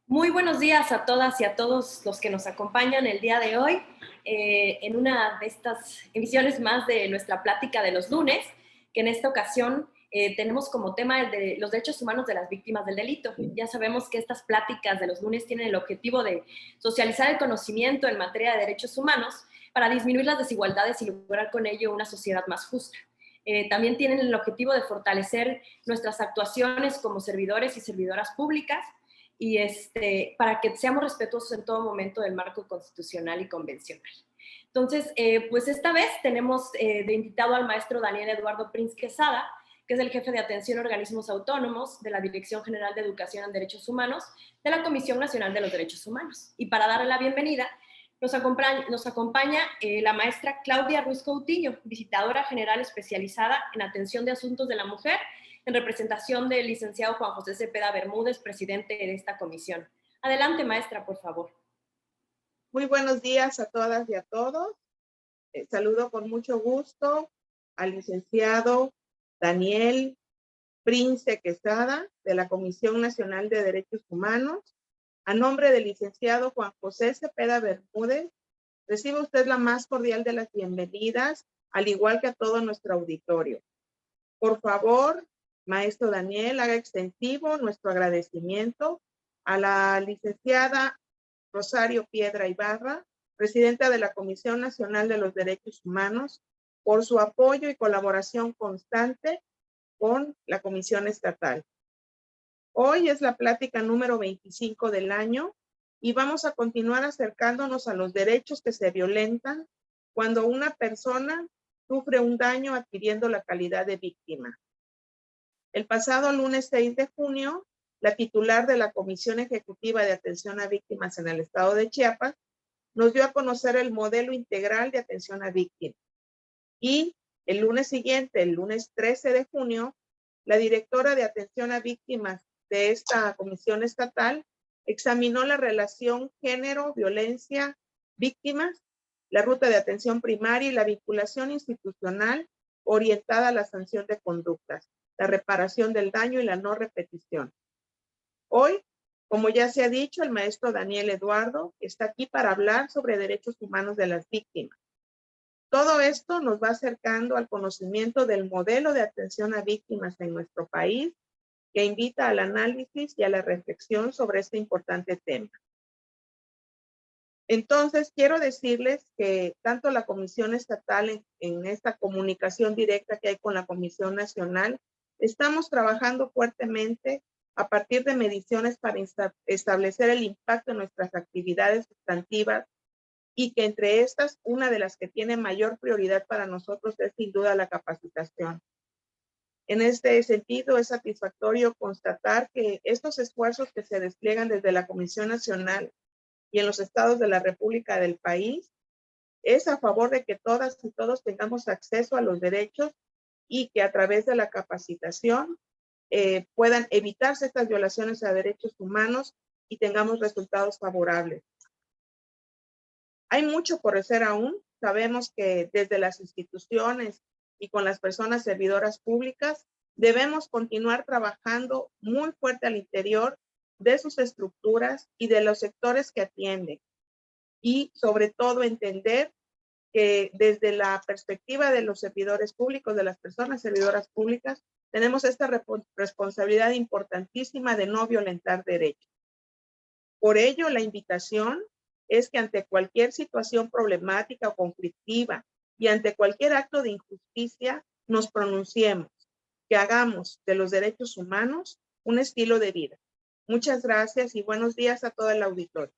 Muy buenos días a todas y a todos los que nos acompañan el día de hoy en una de estas emisiones más de nuestra plática de los lunes, que en esta ocasión tenemos como tema el de los derechos humanos de las víctimas del delito. Ya sabemos que estas pláticas de los lunes tienen el objetivo de socializar el conocimiento en materia de derechos humanos para disminuir las desigualdades y lograr con ello una sociedad más justa. También tienen el objetivo de fortalecer nuestras actuaciones como servidores y servidoras públicas, y para que seamos respetuosos en todo momento del marco constitucional y convencional. Entonces, pues esta vez tenemos de invitado al maestro Daniel Eduardo Prince Quesada, que es el jefe de atención a organismos autónomos de la Dirección General de Educación en Derechos Humanos de la Comisión Nacional de los Derechos Humanos. Y para darle la bienvenida, nos acompaña la maestra Claudia Ruiz Coutinho, visitadora general especializada en atención de asuntos de la mujer, en representación del licenciado Juan José Cepeda Bermúdez, presidente de esta comisión. Adelante, maestra, por favor. Muy buenos días a todas y a todos. Saludo con mucho gusto al licenciado Daniel Prince Quesada, de la Comisión Nacional de Derechos Humanos. A nombre del licenciado Juan José Cepeda Bermúdez, recibe usted la más cordial de las bienvenidas, al igual que a todo nuestro auditorio. Por favor, maestro Daniel, haga extensivo nuestro agradecimiento a la licenciada Rosario Piedra Ibarra, presidenta de la Comisión Nacional de los Derechos Humanos, por su apoyo y colaboración constante con la Comisión Estatal. Hoy es la plática número 25 del año y vamos a continuar acercándonos a los derechos que se violentan cuando una persona sufre un daño adquiriendo la calidad de víctima. El pasado lunes 6 de junio, la titular de la Comisión Ejecutiva de Atención a Víctimas en el estado de Chiapas nos dio a conocer el modelo integral de atención a víctimas. Y el lunes siguiente, el lunes 13 de junio, la directora de atención a víctimas de esta comisión estatal examinó la relación género, violencia, víctimas, la ruta de atención primaria y la vinculación institucional orientada a la sanción de conductas, la reparación del daño y la no repetición. Hoy, como ya se ha dicho, el maestro Daniel Eduardo está aquí para hablar sobre derechos humanos de las víctimas. Todo esto nos va acercando al conocimiento del modelo de atención a víctimas en nuestro país, que invita al análisis y a la reflexión sobre este importante tema. Entonces, quiero decirles que tanto la Comisión Estatal en esta comunicación directa que hay con la Comisión Nacional, estamos trabajando fuertemente a partir de mediciones para establecer el impacto en nuestras actividades sustantivas, y que entre estas, una de las que tiene mayor prioridad para nosotros es sin duda la capacitación. En este sentido, es satisfactorio constatar que estos esfuerzos que se despliegan desde la Comisión Nacional y en los estados de la República del país es a favor de que todas y todos tengamos acceso a los derechos y que a través de la capacitación puedan evitarse estas violaciones a derechos humanos y tengamos resultados favorables. Hay mucho por hacer aún. Sabemos que desde las instituciones y con las personas servidoras públicas debemos continuar trabajando muy fuerte al interior de sus estructuras y de los sectores que atienden. Y sobre todo entender que desde la perspectiva de los servidores públicos, de las personas servidoras públicas, tenemos esta responsabilidad importantísima de no violentar derechos. Por ello, la invitación es que ante cualquier situación problemática o conflictiva y ante cualquier acto de injusticia nos pronunciemos, que hagamos de los derechos humanos un estilo de vida. Muchas gracias y buenos días a todo el auditorio.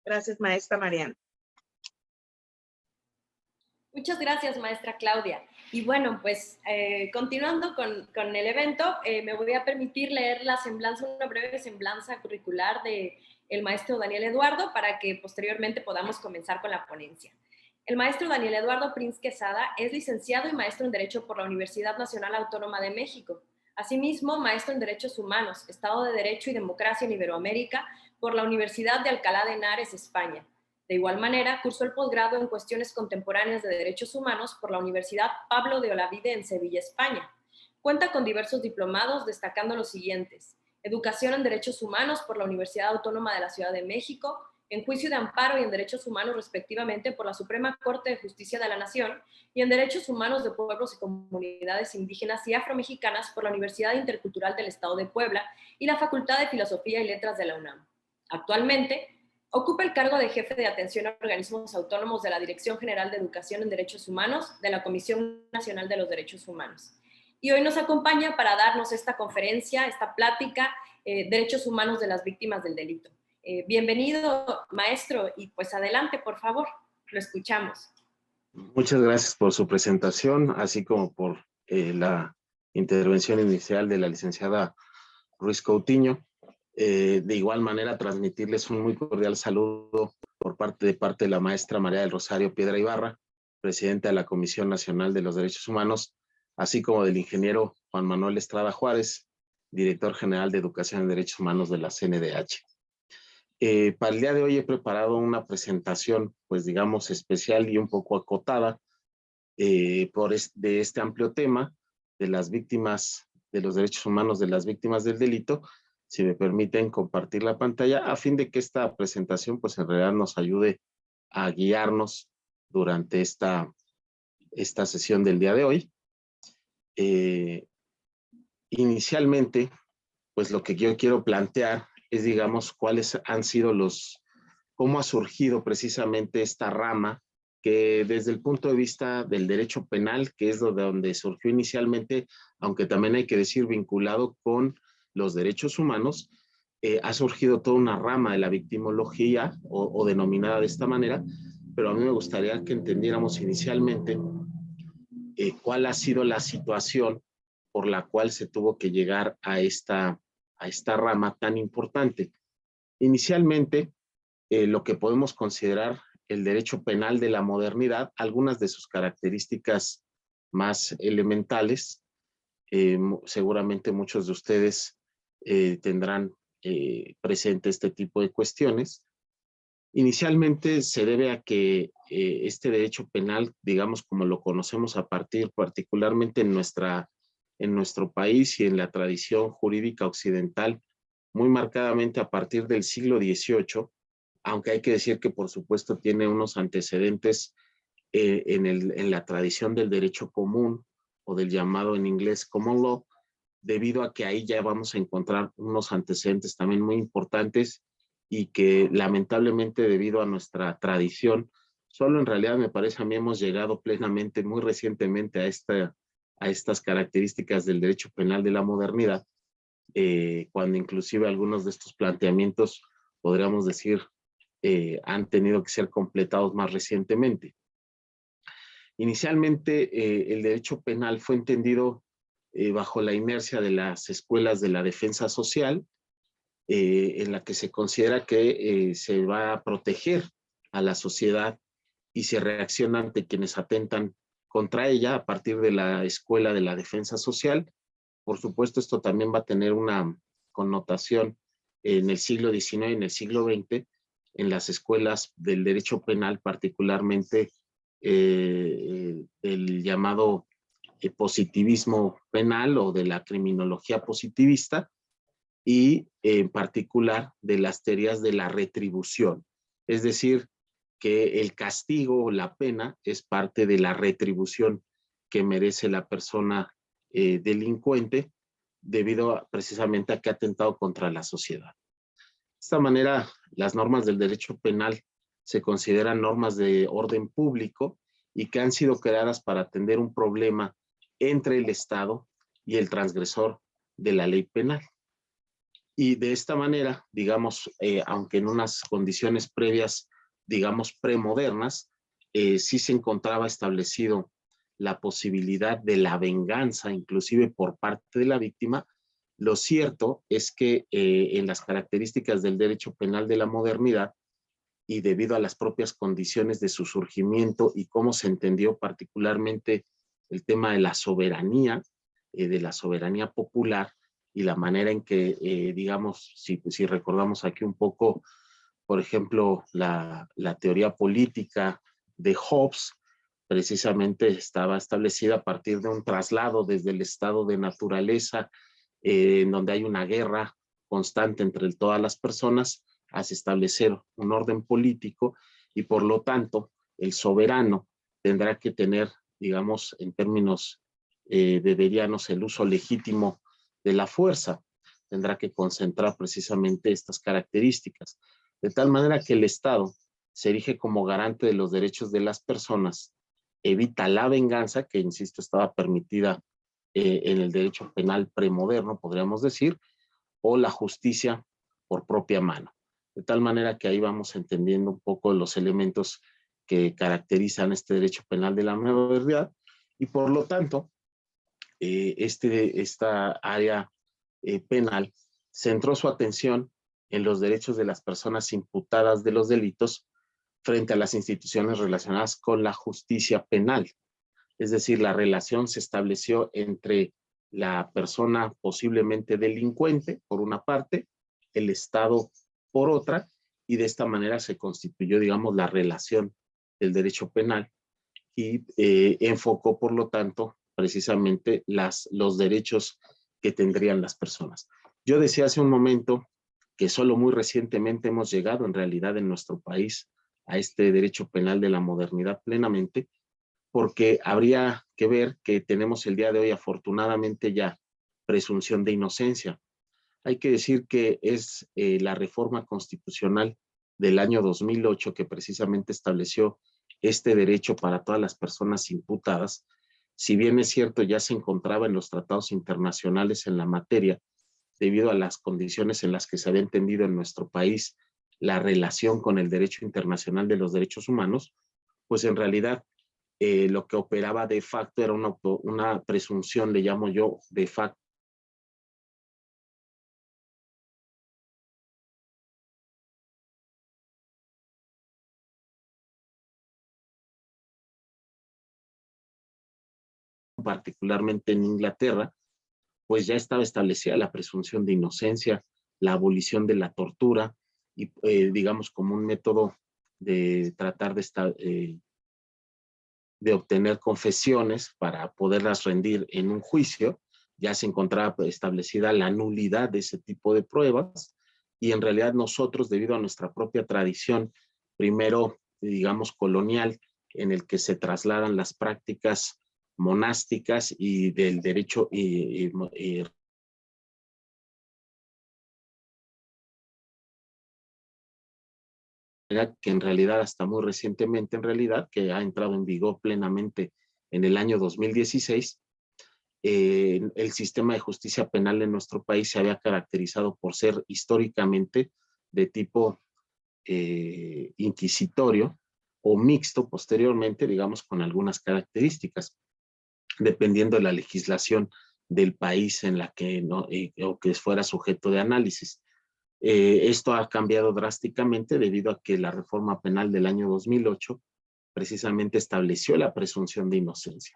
Gracias, maestra Mariana. Muchas gracias, maestra Claudia. Y bueno, pues continuando con el evento, me voy a permitir leer una breve semblanza curricular del maestro Daniel Eduardo para que posteriormente podamos comenzar con la ponencia. El maestro Daniel Eduardo Prince Quesada es licenciado y maestro en Derecho por la Universidad Nacional Autónoma de México. Asimismo, maestro en Derechos Humanos, Estado de Derecho y Democracia en Iberoamérica por la Universidad de Alcalá de Henares, España. De igual manera, cursó el posgrado en Cuestiones Contemporáneas de Derechos Humanos por la Universidad Pablo de Olavide en Sevilla, España. Cuenta con diversos diplomados, destacando los siguientes: Educación en Derechos Humanos por la Universidad Autónoma de la Ciudad de México, en Juicio de Amparo y en Derechos Humanos respectivamente por la Suprema Corte de Justicia de la Nación, y en Derechos Humanos de Pueblos y Comunidades Indígenas y Afromexicanas por la Universidad Intercultural del Estado de Puebla y la Facultad de Filosofía y Letras de la UNAM. Actualmente, ocupa el cargo de jefe de atención a organismos autónomos de la Dirección General de Educación en Derechos Humanos de la Comisión Nacional de los Derechos Humanos. Y hoy nos acompaña para darnos esta conferencia, esta plática, Derechos Humanos de las Víctimas del Delito. Bienvenido, maestro, y pues adelante, por favor, lo escuchamos. Muchas gracias por su presentación, así como por la intervención inicial de la licenciada Ruiz Coutinho. De igual manera, transmitirles un muy cordial saludo por parte de la maestra María del Rosario Piedra Ibarra, presidenta de la Comisión Nacional de los Derechos Humanos, así como del ingeniero Juan Manuel Estrada Juárez, director general de Educación en Derechos Humanos de la CNDH. Para el día de hoy he preparado una presentación, pues digamos, especial y un poco acotada de este amplio tema de las víctimas, de los derechos humanos de las víctimas del delito. Si me permiten compartir la pantalla, a fin de que esta presentación, pues en realidad nos ayude a guiarnos durante esta sesión del día de hoy. Inicialmente, pues lo que yo quiero plantear es, digamos, cuáles han sido cómo ha surgido precisamente esta rama que desde el punto de vista del derecho penal, que es de donde surgió inicialmente, aunque también hay que decir vinculado con los derechos humanos, ha surgido toda una rama de la victimología o denominada de esta manera, pero a mí me gustaría que entendiéramos inicialmente cuál ha sido la situación por la cual se tuvo que llegar a esta rama tan importante. Inicialmente, lo que podemos considerar el derecho penal de la modernidad, algunas de sus características más elementales, seguramente muchos de ustedes tendrán presente este tipo de cuestiones. Inicialmente se debe a que este derecho penal, digamos como lo conocemos a partir particularmente en nuestro país y en la tradición jurídica occidental, muy marcadamente a partir del siglo XVIII, aunque hay que decir que por supuesto tiene unos antecedentes en la tradición del derecho común o del llamado en inglés common law, debido a que ahí ya vamos a encontrar unos antecedentes también muy importantes y que lamentablemente debido a nuestra tradición, solo en realidad me parece a mí hemos llegado plenamente muy recientemente a estas características del derecho penal de la modernidad, cuando inclusive algunos de estos planteamientos, podríamos decir, han tenido que ser completados más recientemente. Inicialmente, el derecho penal fue entendido bajo la inercia de las escuelas de la defensa social, en la que se considera que se va a proteger a la sociedad y se reacciona ante quienes atentan contra ella a partir de la escuela de la defensa social. Por supuesto, esto también va a tener una connotación en el siglo XIX y en el siglo XX, en las escuelas del derecho penal, particularmente el llamado positivismo penal o de la criminología positivista, y en particular de las teorías de la retribución. Es decir, que el castigo o la pena es parte de la retribución que merece la persona delincuente debido precisamente a que ha atentado contra la sociedad. De esta manera, las normas del derecho penal se consideran normas de orden público y que han sido creadas para atender un problema entre el Estado y el transgresor de la ley penal. Y de esta manera, digamos, aunque en unas condiciones previas, digamos, premodernas, sí se encontraba establecido la posibilidad de la venganza, inclusive por parte de la víctima. Lo cierto es que en las características del derecho penal de la modernidad y debido a las propias condiciones de su surgimiento y cómo se entendió particularmente el tema de la soberanía, de la soberanía popular y la manera en que, digamos, si recordamos aquí un poco, por ejemplo, la teoría política de Hobbes, precisamente estaba establecida a partir de un traslado desde el estado de naturaleza, en donde hay una guerra constante entre todas las personas, hacia establecer un orden político y por lo tanto el soberano tendrá que tener, digamos, en términos beberianos, el uso legítimo de la fuerza, tendrá que concentrar precisamente estas características, de tal manera que el Estado se erige como garante de los derechos de las personas, evita la venganza, que insisto estaba permitida en el derecho penal premoderno, podríamos decir, o la justicia por propia mano. De tal manera que ahí vamos entendiendo un poco los elementos que caracterizan este derecho penal de la modernidad y por lo tanto, esta área penal centró su atención en los derechos de las personas imputadas de los delitos frente a las instituciones relacionadas con la justicia penal. Es decir, la relación se estableció entre la persona posiblemente delincuente, por una parte, el Estado por otra, y de esta manera se constituyó, digamos, la relación del derecho penal y enfocó, por lo tanto, precisamente los derechos que tendrían las personas. Yo decía hace un momento que solo muy recientemente hemos llegado, en realidad, en nuestro país a este derecho penal de la modernidad plenamente, porque habría que ver que tenemos el día de hoy, afortunadamente, ya presunción de inocencia. Hay que decir que es la reforma constitucional del año 2008 que precisamente estableció este derecho para todas las personas imputadas. Si bien es cierto, ya se encontraba en los tratados internacionales en la materia, debido a las condiciones en las que se había entendido en nuestro país la relación con el derecho internacional de los derechos humanos, pues en realidad lo que operaba de facto era una presunción, le llamo yo, de facto, particularmente en Inglaterra, pues ya estaba establecida la presunción de inocencia, la abolición de la tortura y digamos como un método de tratar de obtener confesiones para poderlas rendir en un juicio. Ya se encontraba establecida la nulidad de ese tipo de pruebas y en realidad nosotros, debido a nuestra propia tradición, primero, digamos, colonial, en el que se trasladan las prácticas monásticas y del derecho que en realidad hasta muy recientemente, en realidad, que ha entrado en vigor plenamente en el año 2016, el sistema de justicia penal en nuestro país se había caracterizado por ser históricamente de tipo inquisitorio o mixto posteriormente, digamos, con algunas características, dependiendo de la legislación del país en la que no, o que fuera sujeto de análisis. Esto ha cambiado drásticamente debido a que la reforma penal del año 2008 precisamente estableció la presunción de inocencia.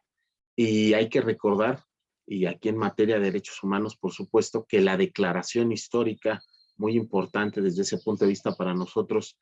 Y hay que recordar, y aquí en materia de derechos humanos, por supuesto, que la declaración histórica, muy importante desde ese punto de vista para nosotros,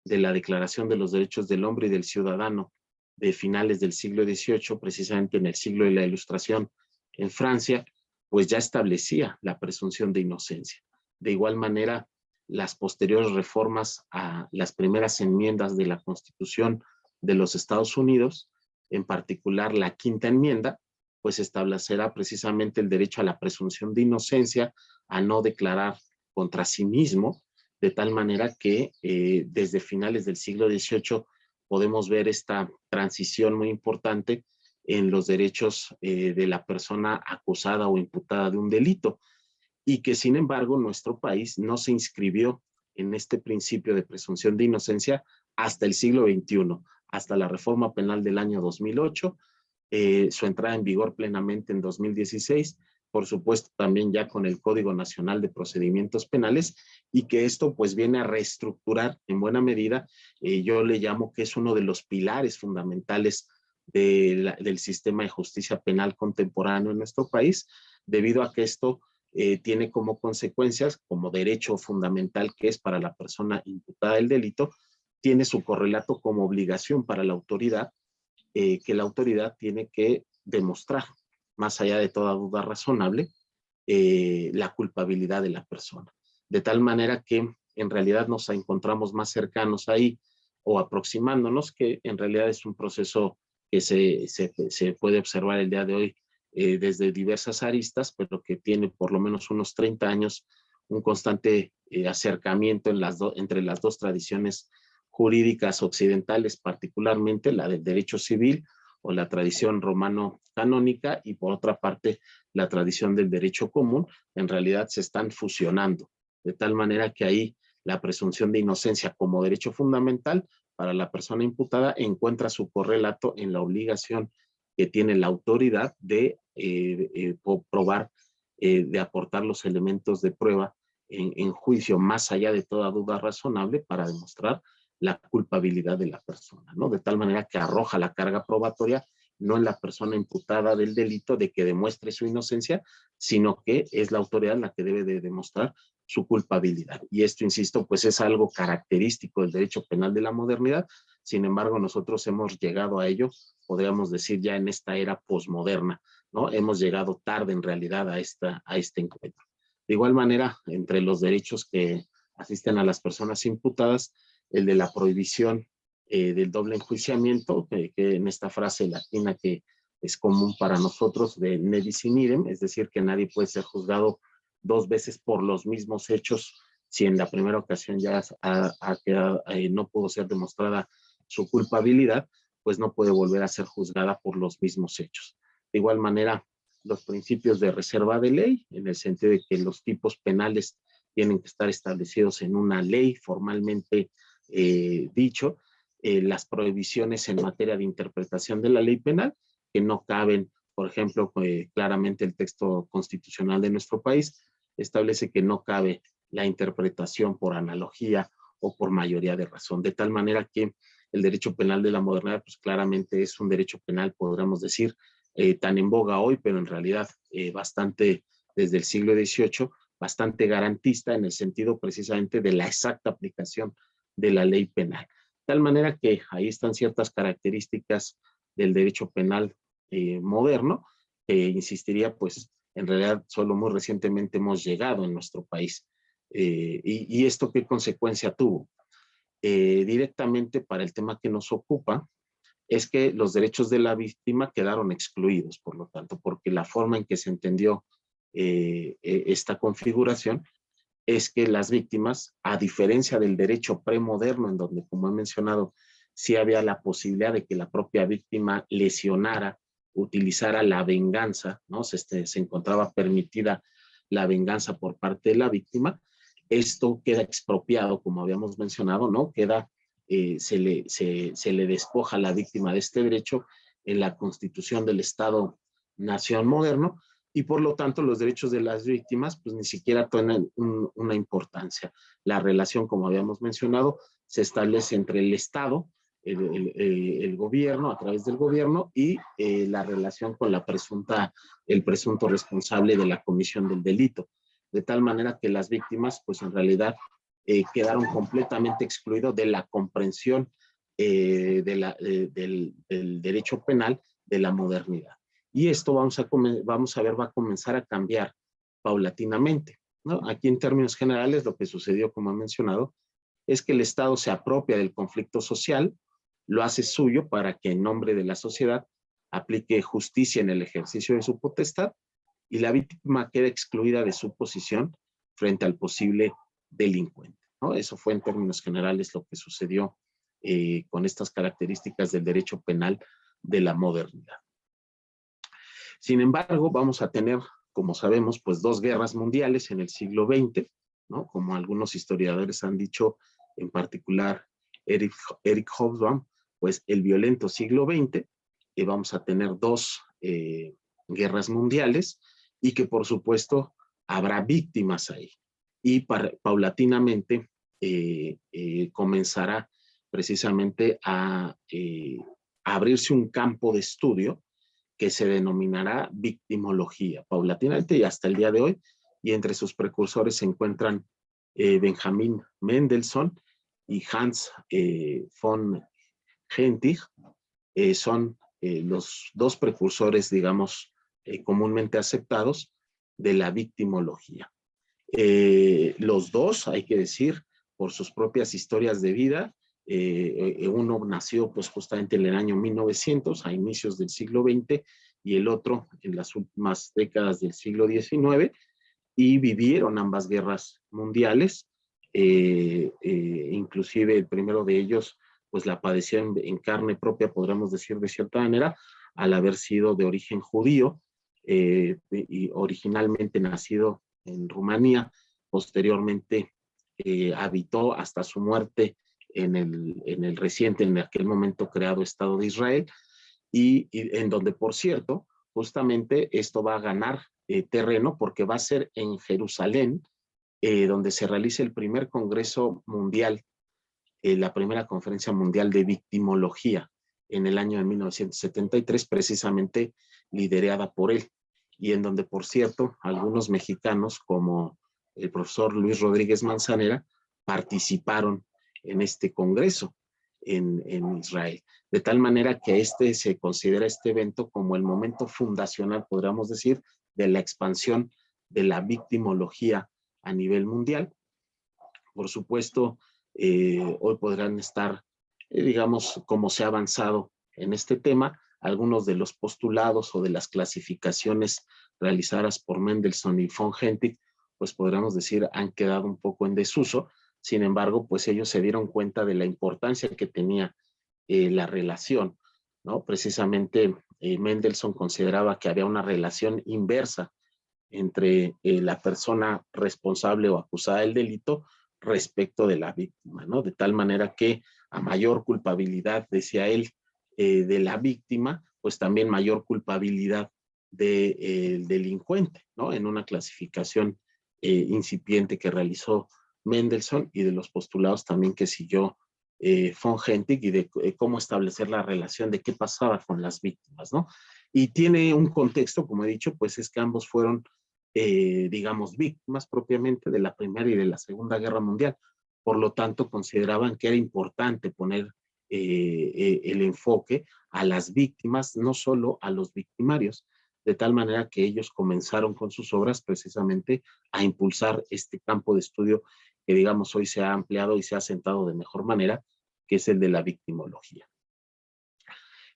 de la Declaración de los Derechos del Hombre y del Ciudadano de finales del siglo XVIII, precisamente en el siglo de la Ilustración en Francia, pues ya establecía la presunción de inocencia. De igual manera, las posteriores reformas a las primeras enmiendas de la Constitución de los Estados Unidos, en particular la quinta enmienda, pues establecerá precisamente el derecho a la presunción de inocencia, a no declarar contra sí mismo, de tal manera que desde finales del siglo XVIII podemos ver esta transición muy importante en los derechos de la persona acusada o imputada de un delito, y que sin embargo nuestro país no se inscribió en este principio de presunción de inocencia hasta el siglo XXI, hasta la reforma penal del año 2008, su entrada en vigor plenamente en 2016, por supuesto también ya con el Código Nacional de Procedimientos Penales, y que esto pues viene a reestructurar en buena medida, yo le llamo que es uno de los pilares fundamentales del sistema de justicia penal contemporáneo en nuestro país, debido a que esto tiene como consecuencias, como derecho fundamental que es para la persona imputada del delito, tiene su correlato como obligación para la autoridad, que la autoridad tiene que demostrar, más allá de toda duda razonable, la culpabilidad de la persona. De tal manera que en realidad nos encontramos más cercanos ahí o aproximándonos, que en realidad es un proceso que se puede observar el día de hoy desde diversas aristas, pero que tiene por lo menos unos 30 años un constante acercamiento entre las dos tradiciones jurídicas occidentales, particularmente la del derecho civil o la tradición romano-canónica, y por otra parte la tradición del derecho común. En realidad se están fusionando, de tal manera que ahí la presunción de inocencia como derecho fundamental para la persona imputada encuentra su correlato en la obligación que tiene la autoridad de probar, de aportar los elementos de prueba en juicio, más allá de toda duda razonable, para demostrar la culpabilidad de la persona, ¿no? De tal manera que arroja la carga probatoria no en la persona imputada del delito de que demuestre su inocencia, sino que es la autoridad la que debe de demostrar su culpabilidad. Y esto, insisto, pues es algo característico del derecho penal de la modernidad. Sin embargo, nosotros hemos llegado a ello, podríamos decir, ya en esta era posmoderna, ¿no? Hemos llegado tarde en realidad a este encuentro. De igual manera, entre los derechos que asisten a las personas imputadas, el de la prohibición del doble enjuiciamiento, que en esta frase latina que es común para nosotros, de ne bis in idem, es decir, que nadie puede ser juzgado dos veces por los mismos hechos, si en la primera ocasión ya no pudo ser demostrada su culpabilidad, pues no puede volver a ser juzgada por los mismos hechos. De igual manera, los principios de reserva de ley, en el sentido de que los tipos penales tienen que estar establecidos en una ley formalmente dicho, las prohibiciones en materia de interpretación de la ley penal, que no caben, por ejemplo, claramente el texto constitucional de nuestro país establece que no cabe la interpretación por analogía o por mayoría de razón, de tal manera que el derecho penal de la modernidad, pues claramente es un derecho penal, podríamos decir, tan en boga hoy, pero en realidad bastante desde el siglo XVIII, bastante garantista en el sentido precisamente de la exacta aplicación de la ley penal. De tal manera que ahí están ciertas características del derecho penal moderno, que insistiría, pues en realidad solo muy recientemente hemos llegado en nuestro país. ¿Y esto qué consecuencia tuvo? Directamente para el tema que nos ocupa, es que los derechos de la víctima quedaron excluidos, por lo tanto, porque la forma en que se entendió esta configuración es que las víctimas, a diferencia del derecho premoderno, en donde, como he mencionado, sí había la posibilidad de que la propia víctima lesionara, utilizara la venganza, ¿no? Se encontraba permitida la venganza por parte de la víctima. Esto queda expropiado, como habíamos mencionado, ¿no? Se le despoja a la víctima de este derecho en la Constitución del Estado-Nación moderno, y por lo tanto los derechos de las víctimas pues ni siquiera tienen una importancia. La relación, como habíamos mencionado, se establece entre el Estado, el gobierno, a través del gobierno, y la relación con el presunto responsable de la comisión del delito. De tal manera que las víctimas, pues en realidad quedaron completamente excluidos de la comprensión del derecho penal de la modernidad. Y esto vamos a ver, va a comenzar a cambiar paulatinamente, ¿no? Aquí en términos generales lo que sucedió, como he mencionado, es que el Estado se apropia del conflicto social, lo hace suyo para que en nombre de la sociedad aplique justicia en el ejercicio de su potestad, y la víctima queda excluida de su posición frente al posible delincuente, ¿no? Eso fue en términos generales lo que sucedió con estas características del derecho penal de la modernidad. Sin embargo, vamos a tener, como sabemos, pues dos guerras mundiales en el siglo XX, ¿no? Como algunos historiadores han dicho, en particular Eric Hobsbawm, pues el violento siglo XX, y vamos a tener dos guerras mundiales, y que por supuesto habrá víctimas ahí. Y paulatinamente comenzará precisamente a abrirse un campo de estudio que se denominará victimología, paulatinamente y hasta el día de hoy, y entre sus precursores se encuentran Benjamin Mendelssohn y Hans von Hentig, son los dos precursores, digamos, comúnmente aceptados de la victimología. Los dos, hay que decir, por sus propias historias de vida, uno nació pues justamente en el año 1900, a inicios del siglo XX, y el otro en las últimas décadas del siglo XIX, y vivieron ambas guerras mundiales, inclusive el primero de ellos pues la padeció en carne propia, podríamos decir de cierta manera, al haber sido de origen judío, y originalmente nacido en Rumanía, posteriormente habitó hasta su muerte en el reciente, en aquel momento creado Estado de Israel, y en donde, por cierto, justamente esto va a ganar terreno porque va a ser en Jerusalén, donde se realiza el primer Congreso Mundial, la primera Conferencia Mundial de Victimología en el año de 1973, precisamente liderada por él, y en donde, por cierto, algunos mexicanos como el profesor Luis Rodríguez Manzanera participaron en este congreso en Israel. De tal manera que se considera este evento como el momento fundacional, podríamos decir, de la expansión de la victimología a nivel mundial. Por supuesto, hoy podrán estar, digamos, cómo se ha avanzado en este tema, algunos de los postulados o de las clasificaciones realizadas por Mendelssohn y von Hentig, pues podríamos decir, han quedado un poco en desuso. Sin embargo, pues ellos se dieron cuenta de la importancia que tenía la relación, ¿no? Precisamente Mendelssohn consideraba que había una relación inversa entre la persona responsable o acusada del delito respecto de la víctima, ¿no? De tal manera que a mayor culpabilidad, decía él, de la víctima, pues también mayor culpabilidad del delincuente, ¿no? En una clasificación incipiente que realizó Mendelssohn y de los postulados también que siguió von Hentig y de cómo establecer la relación de qué pasaba con las víctimas, ¿no? Y tiene un contexto, como he dicho, pues es que ambos fueron digamos, víctimas propiamente de la Primera y de la Segunda Guerra Mundial. Por lo tanto, consideraban que era importante poner el enfoque a las víctimas, no solo a los victimarios, de tal manera que ellos comenzaron con sus obras precisamente a impulsar este campo de estudio que, digamos, hoy se ha ampliado y se ha asentado de mejor manera, que es el de la victimología.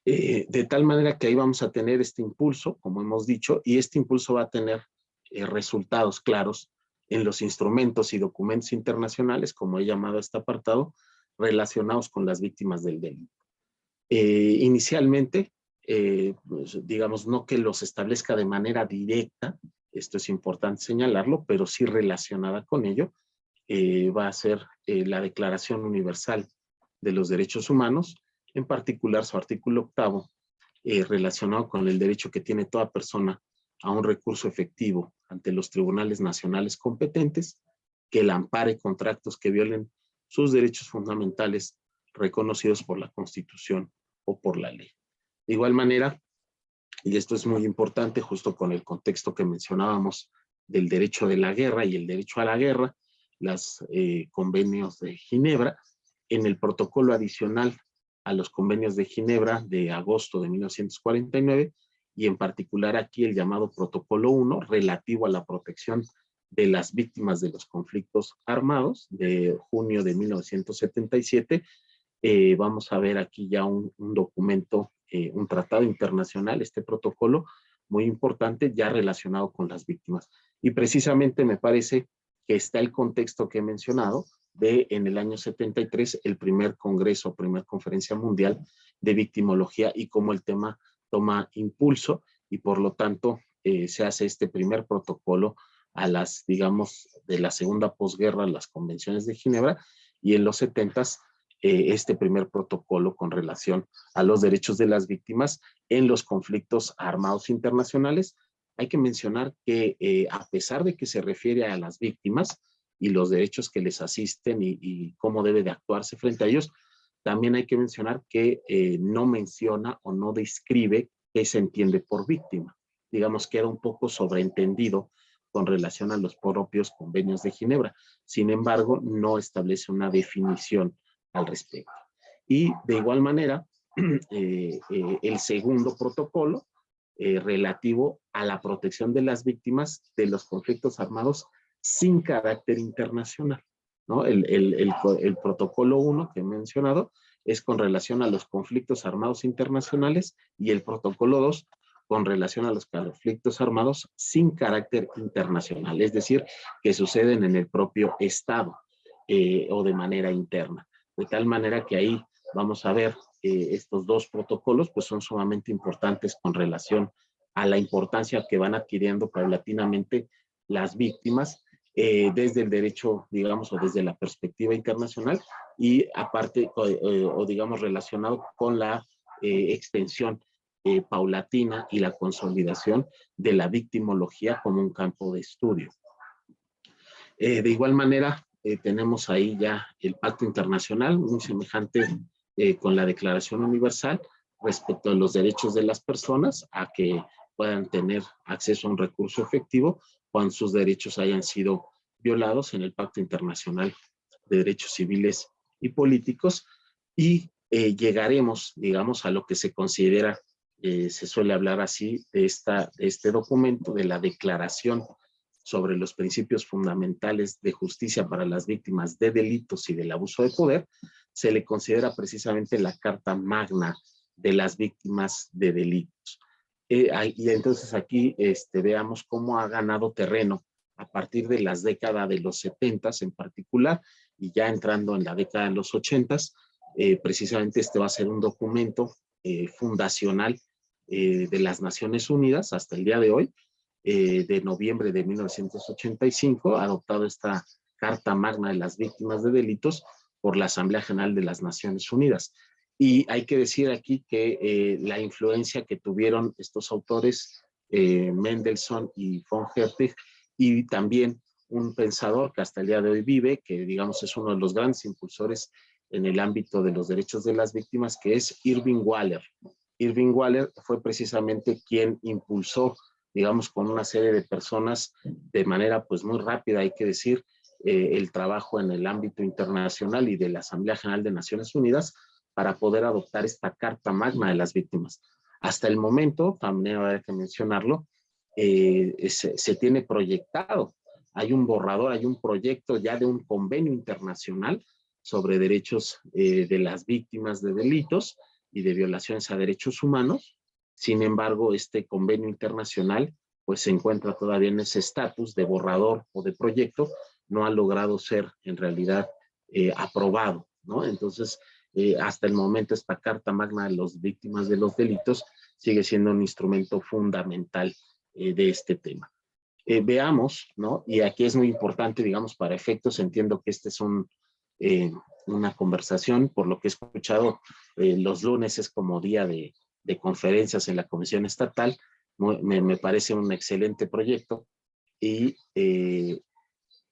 De tal manera que ahí vamos a tener este impulso, como hemos dicho, y este impulso va a tener resultados claros en los instrumentos y documentos internacionales, como he llamado a este apartado, relacionados con las víctimas del delito. Inicialmente, pues, digamos, no que los establezca de manera directa, esto es importante señalarlo, pero sí relacionada con ello, va a ser la Declaración Universal de los Derechos Humanos, en particular su artículo 8, relacionado con el derecho que tiene toda persona a un recurso efectivo ante los tribunales nacionales competentes, que la ampare contra actos que violen sus derechos fundamentales reconocidos por la Constitución o por la ley. De igual manera, y esto es muy importante justo con el contexto que mencionábamos del derecho de la guerra y el derecho a la guerra, los convenios de Ginebra, en el protocolo adicional a los convenios de Ginebra de agosto de 1949, y en particular aquí el llamado Protocolo 1, relativo a la protección de las víctimas de los conflictos armados de junio de 1977. Vamos a ver aquí ya un documento, un tratado internacional, este protocolo muy importante ya relacionado con las víctimas. Y precisamente me parece que está el contexto que he mencionado de en el año 73 el primer congreso, primera conferencia mundial de victimología y cómo el tema toma impulso y por lo tanto se hace este primer protocolo a las, digamos, de la segunda posguerra, las convenciones de Ginebra, y en los 70s este primer protocolo con relación a los derechos de las víctimas en los conflictos armados internacionales. Hay que mencionar que a pesar de que se refiere a las víctimas y los derechos que les asisten y cómo debe de actuarse frente a ellos, también hay que mencionar que no menciona o no describe qué se entiende por víctima. Digamos, queda un poco sobreentendido con relación a los propios convenios de Ginebra. Sin embargo, no establece una definición al respecto. Y de igual manera, el segundo protocolo relativo a la protección de las víctimas de los conflictos armados sin carácter internacional, ¿no? El protocolo 1 que he mencionado es con relación a los conflictos armados internacionales y el protocolo 2 con relación a los conflictos armados sin carácter internacional, es decir, que suceden en el propio Estado o de manera interna. De tal manera que ahí vamos a ver estos dos protocolos, pues son sumamente importantes con relación a la importancia que van adquiriendo paulatinamente las víctimas desde el derecho, digamos, o desde la perspectiva internacional y aparte, o digamos, relacionado con la extensión paulatina y la consolidación de la victimología como un campo de estudio. De igual manera, tenemos ahí ya el Pacto Internacional, muy semejante con la Declaración Universal respecto a los derechos de las personas a que puedan tener acceso a un recurso efectivo cuando sus derechos hayan sido violados en el Pacto Internacional de Derechos Civiles y Políticos y llegaremos, digamos, a lo que se considera, se suele hablar así, de este documento, de la Declaración sobre los principios fundamentales de justicia para las víctimas de delitos y del abuso de poder, se le considera precisamente la Carta Magna de las víctimas de delitos. Y entonces aquí veamos cómo ha ganado terreno a partir de las décadas de los 70s en particular, y ya entrando en la década de los 80s, precisamente este va a ser un documento fundacional de las Naciones Unidas hasta el día de hoy, de noviembre de 1985, adoptado esta Carta Magna de las Víctimas de Delitos por la Asamblea General de las Naciones Unidas. Y hay que decir aquí que la influencia que tuvieron estos autores, Mendelssohn y von Hertwig, y también un pensador que hasta el día de hoy vive, que digamos es uno de los grandes impulsores en el ámbito de los derechos de las víctimas, que es Irving Waller. Irving Waller fue precisamente quien impulsó, digamos, con una serie de personas de manera pues muy rápida, hay que decir, el trabajo en el ámbito internacional y de la Asamblea General de Naciones Unidas para poder adoptar esta Carta Magna de las Víctimas. Hasta el momento, también hay que mencionarlo, se tiene proyectado, hay un borrador, hay un proyecto ya de un convenio internacional sobre derechos de las víctimas de delitos y de violaciones a derechos humanos. Sin embargo, este convenio internacional pues se encuentra todavía en ese estatus de borrador o de proyecto, no ha logrado ser en realidad aprobado, ¿no? Entonces, hasta el momento esta Carta Magna de las Víctimas de los Delitos sigue siendo un instrumento fundamental de este tema. Veamos, ¿no? Y aquí es muy importante, digamos, para efectos, entiendo que este es una conversación, por lo que he escuchado, los lunes es como día de conferencias en la Comisión Estatal, me parece un excelente proyecto y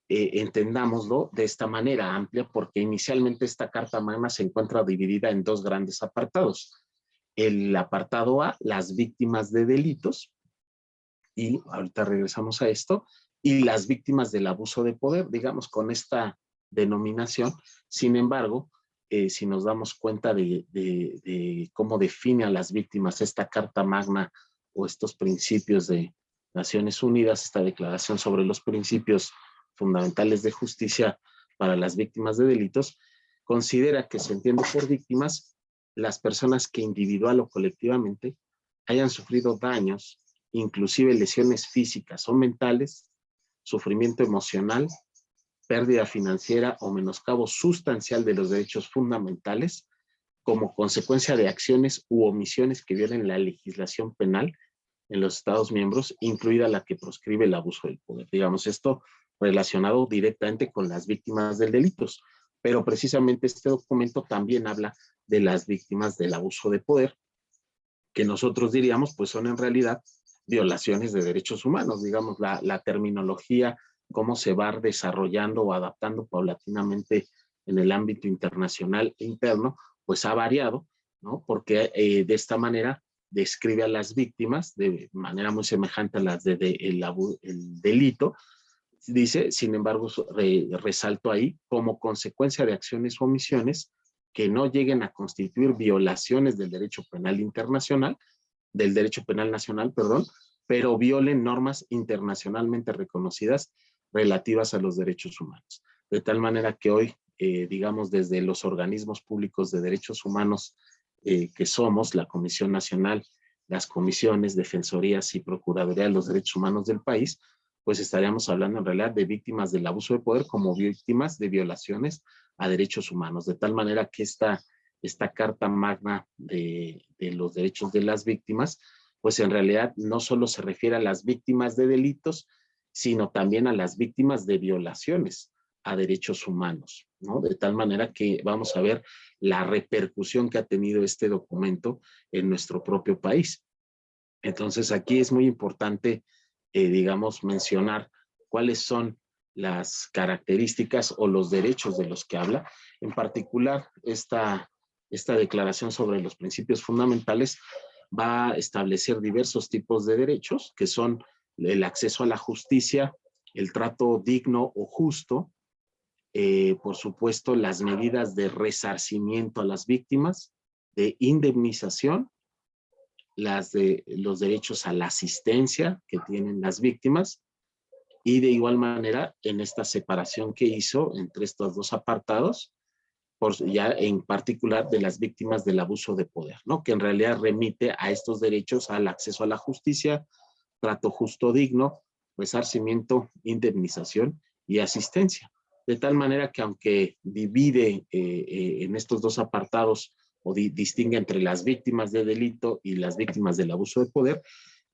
entendámoslo de esta manera amplia, porque inicialmente esta Carta Magna se encuentra dividida en dos grandes apartados. El apartado A, las víctimas de delitos, y ahorita regresamos a esto, y las víctimas del abuso de poder, digamos, con esta denominación. Sin embargo, si nos damos cuenta de cómo define a las víctimas esta Carta Magna o estos principios de Naciones Unidas, esta Declaración sobre los Principios Fundamentales de Justicia para las Víctimas de Delitos, considera que se entiende por víctimas las personas que individual o colectivamente hayan sufrido daños, inclusive lesiones físicas o mentales, sufrimiento emocional, pérdida financiera o menoscabo sustancial de los derechos fundamentales como consecuencia de acciones u omisiones que violen la legislación penal en los Estados miembros, incluida la que proscribe el abuso del poder. Digamos, esto relacionado directamente con las víctimas del delitos, pero precisamente este documento también habla de las víctimas del abuso de poder, que nosotros diríamos pues son en realidad violaciones de derechos humanos, digamos, la terminología, cómo se va desarrollando o adaptando paulatinamente en el ámbito internacional e interno, pues ha variado, ¿no? Porque de esta manera describe a las víctimas de manera muy semejante a las el delito. Dice, sin embargo, resalto ahí, como consecuencia de acciones o omisiones que no lleguen a constituir violaciones del derecho penal internacional, del derecho penal nacional, perdón, pero violen normas internacionalmente reconocidas relativas a los derechos humanos. De tal manera que hoy, digamos, desde los organismos públicos de derechos humanos que somos, la Comisión Nacional, las comisiones, defensorías y procuraduría de los derechos humanos del país, pues estaríamos hablando en realidad de víctimas del abuso de poder como víctimas de violaciones a derechos humanos, de tal manera que esta Carta Magna de los derechos de las víctimas, pues en realidad no solo se refiere a las víctimas de delitos, sino también a las víctimas de violaciones a derechos humanos, ¿no? De tal manera que vamos a ver la repercusión que ha tenido este documento en nuestro propio país. Entonces aquí es muy importante, digamos, mencionar cuáles son las características o los derechos de los que habla. En particular, esta declaración sobre los principios fundamentales va a establecer diversos tipos de derechos, que son el acceso a la justicia, el trato digno o justo, por supuesto, las medidas de resarcimiento a las víctimas, de indemnización, los derechos a la asistencia que tienen las víctimas, y de igual manera en esta separación que hizo entre estos dos apartados, ya en particular de las víctimas del abuso de poder, ¿no? Que en realidad remite a estos derechos al acceso a la justicia, trato justo digno, resarcimiento, indemnización y asistencia. De tal manera que aunque divide en estos dos apartados o distingue entre las víctimas de delito y las víctimas del abuso de poder,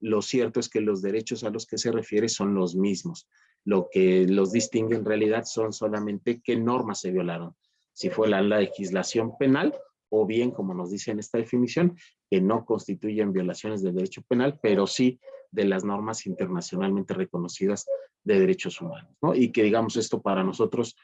lo cierto es que los derechos a los que se refiere son los mismos. Lo que los distingue en realidad son solamente qué normas se violaron. Si fue la legislación penal o bien, como nos dice en esta definición, que no constituyen violaciones del derecho penal, pero sí de las normas internacionalmente reconocidas de derechos humanos, ¿no? Y que digamos esto para nosotros,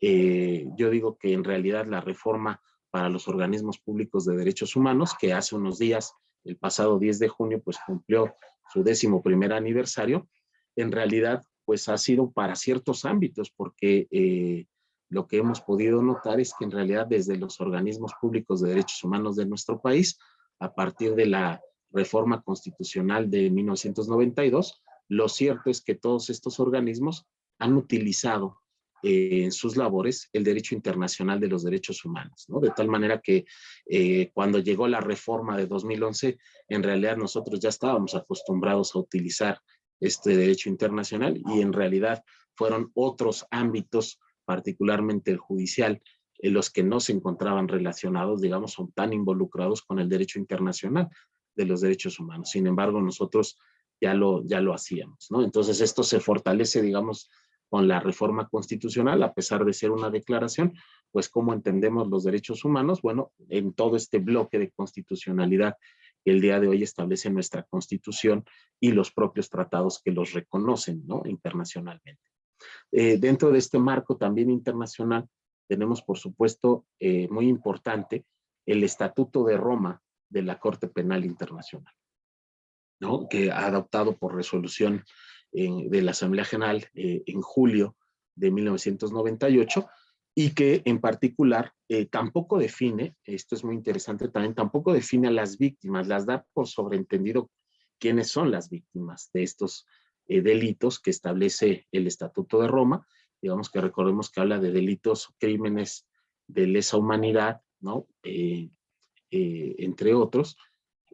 yo digo que en realidad la reforma para los organismos públicos de derechos humanos, que hace unos días, el pasado 10 de junio, pues cumplió su 11º aniversario, en realidad pues ha sido para ciertos ámbitos, porque lo que hemos podido notar es que en realidad desde los organismos públicos de derechos humanos de nuestro país, a partir de la reforma constitucional de 1992, lo cierto es que todos estos organismos han utilizado en sus labores el derecho internacional de los derechos humanos, ¿no? De tal manera que cuando llegó la reforma de 2011, en realidad nosotros ya estábamos acostumbrados a utilizar este derecho internacional y en realidad fueron otros ámbitos, particularmente el judicial, en los que no se encontraban relacionados, digamos, son tan involucrados con el derecho internacional de los derechos humanos. Sin embargo, nosotros ya lo hacíamos, ¿no? Entonces esto se fortalece, digamos, con la reforma constitucional, a pesar de ser una declaración, pues cómo entendemos los derechos humanos, bueno, en todo este bloque de constitucionalidad que el día de hoy establece nuestra Constitución y los propios tratados que los reconocen, ¿no? Internacionalmente. Dentro de este marco también internacional tenemos, por supuesto, muy importante, el Estatuto de Roma de la Corte Penal Internacional, ¿no? Que ha adoptado por resolución de la Asamblea General en julio de 1998 y que en particular tampoco define, esto es muy interesante también, tampoco define a las víctimas, las da por sobreentendido quiénes son las víctimas de estos delitos que establece el Estatuto de Roma. Digamos que recordemos que habla de delitos, crímenes de lesa humanidad, ¿no? Entre otros,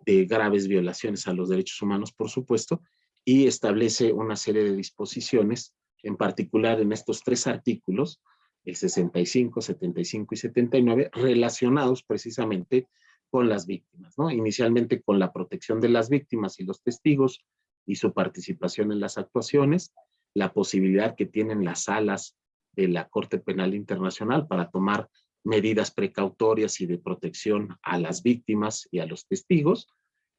de graves violaciones a los derechos humanos, por supuesto, y establece una serie de disposiciones, en particular en estos 3 artículos, el 65, 75 y 79, relacionados precisamente con las víctimas, ¿no? Inicialmente con la protección de las víctimas y los testigos y su participación en las actuaciones, la posibilidad que tienen las salas de la Corte Penal Internacional para tomar medidas precautorias y de protección a las víctimas y a los testigos,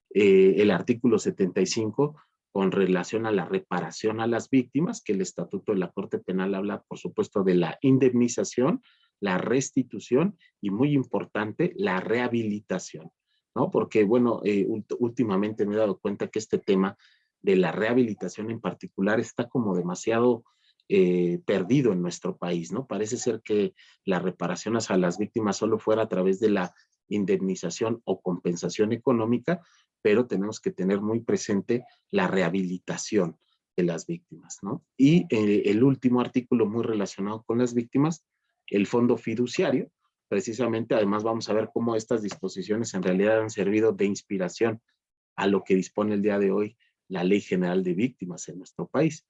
el artículo 75 con relación a la reparación a las víctimas, que el Estatuto de la Corte Penal habla, por supuesto, de la indemnización la restitución y, muy importante, la rehabilitación, ¿no? Porque, bueno, últimamente me he dado cuenta que este tema de la rehabilitación en particular está como demasiado perdido en nuestro país, ¿no? Parece ser que la reparación a las víctimas solo fuera a través de la indemnización o compensación económica, pero tenemos que tener muy presente la rehabilitación de las víctimas, ¿no? Y el último artículo muy relacionado con las víctimas, el fondo fiduciario. Precisamente, además, vamos a ver cómo estas disposiciones en realidad han servido de inspiración a lo que dispone el día de hoy la Ley General de Víctimas en nuestro país.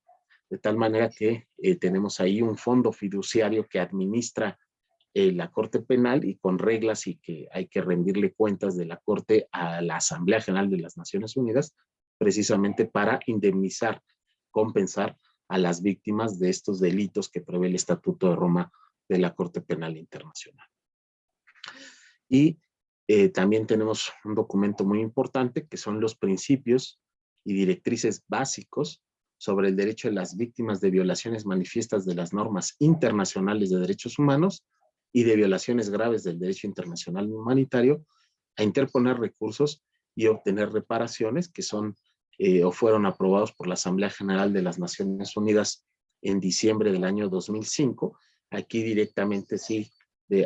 De tal manera que tenemos ahí un fondo fiduciario que administra la Corte Penal y con reglas, y que hay que rendirle cuentas de la Corte a la Asamblea General de las Naciones Unidas, precisamente para indemnizar, compensar a las víctimas de estos delitos que prevé el Estatuto de Roma de la Corte Penal Internacional. Y también tenemos un documento muy importante que son los principios y directrices básicos sobre el derecho de las víctimas de violaciones manifiestas de las normas internacionales de derechos humanos y de violaciones graves del derecho internacional humanitario, a interponer recursos y obtener reparaciones, que son o fueron aprobados por la Asamblea General de las Naciones Unidas en diciembre del año 2005. Aquí directamente sí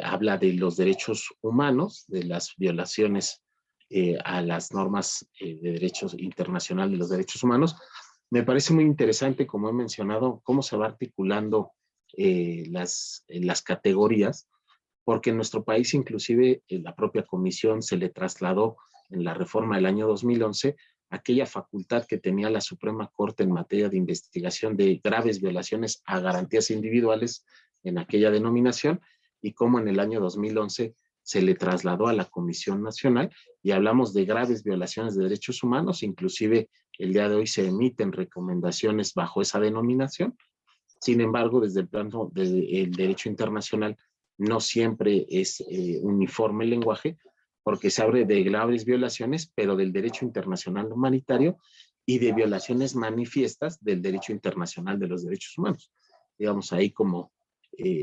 habla de los derechos humanos, de las violaciones a las normas de derechos internacional de los derechos humanos. Me parece muy interesante, como he mencionado, cómo se va articulando las categorías, porque en nuestro país inclusive la propia comisión se le trasladó en la reforma del año 2011 aquella facultad que tenía la Suprema Corte en materia de investigación de graves violaciones a garantías individuales en aquella denominación, y cómo en el año 2011 se le trasladó a la Comisión Nacional y hablamos de graves violaciones de derechos humanos. Inclusive el día de hoy se emiten recomendaciones bajo esa denominación. Sin embargo, desde el plano del derecho internacional no siempre es uniforme el lenguaje, porque se habla de graves violaciones, pero del derecho internacional humanitario y de violaciones manifiestas del derecho internacional de los derechos humanos. Digamos ahí como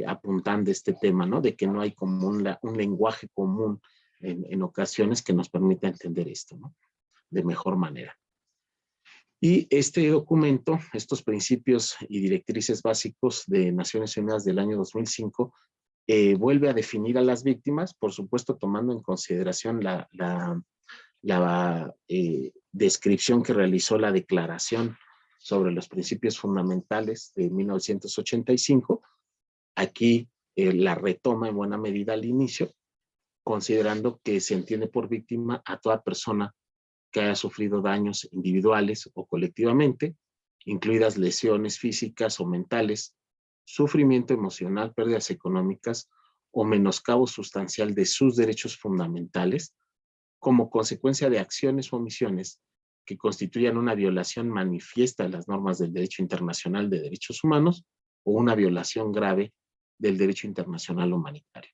apuntando este tema, ¿no? De que no hay como un lenguaje común en ocasiones que nos permita entender esto, ¿no? De mejor manera. Y este documento, estos principios y directrices básicos de Naciones Unidas del año 2005, vuelve a definir a las víctimas, por supuesto tomando en consideración la descripción que realizó la Declaración sobre los Principios Fundamentales de 1985. Aquí la retoma en buena medida al inicio, considerando que se entiende por víctima a toda persona que haya sufrido daños individuales o colectivamente, incluidas lesiones físicas o mentales, sufrimiento emocional, pérdidas económicas o menoscabo sustancial de sus derechos fundamentales, como consecuencia de acciones o omisiones que constituyan una violación manifiesta de las normas del derecho internacional de derechos humanos o una violación grave del derecho internacional humanitario.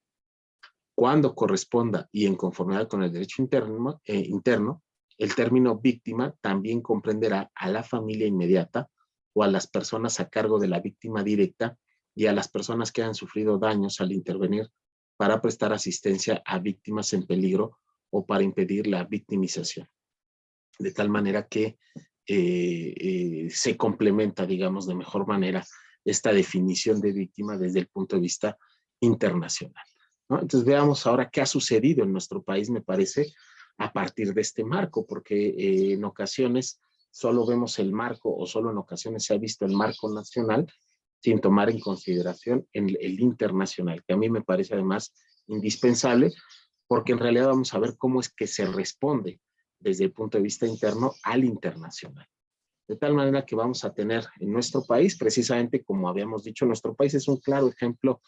Cuando corresponda y en conformidad con el derecho interno, el término víctima también comprenderá a la familia inmediata o a las personas a cargo de la víctima directa y a las personas que han sufrido daños al intervenir para prestar asistencia a víctimas en peligro o para impedir la victimización. De tal manera que se complementa, digamos, de mejor manera esta definición de víctima desde el punto de vista internacional, ¿no? Entonces veamos ahora qué ha sucedido en nuestro país, me parece, a partir de este marco, porque en ocasiones solo vemos el marco o solo en ocasiones se ha visto el marco nacional sin tomar en consideración el internacional, que a mí me parece además indispensable, porque en realidad vamos a ver cómo es que se responde desde el punto de vista interno al internacional. De tal manera que vamos a tener en nuestro país, precisamente como habíamos dicho, nuestro país es un claro ejemplo,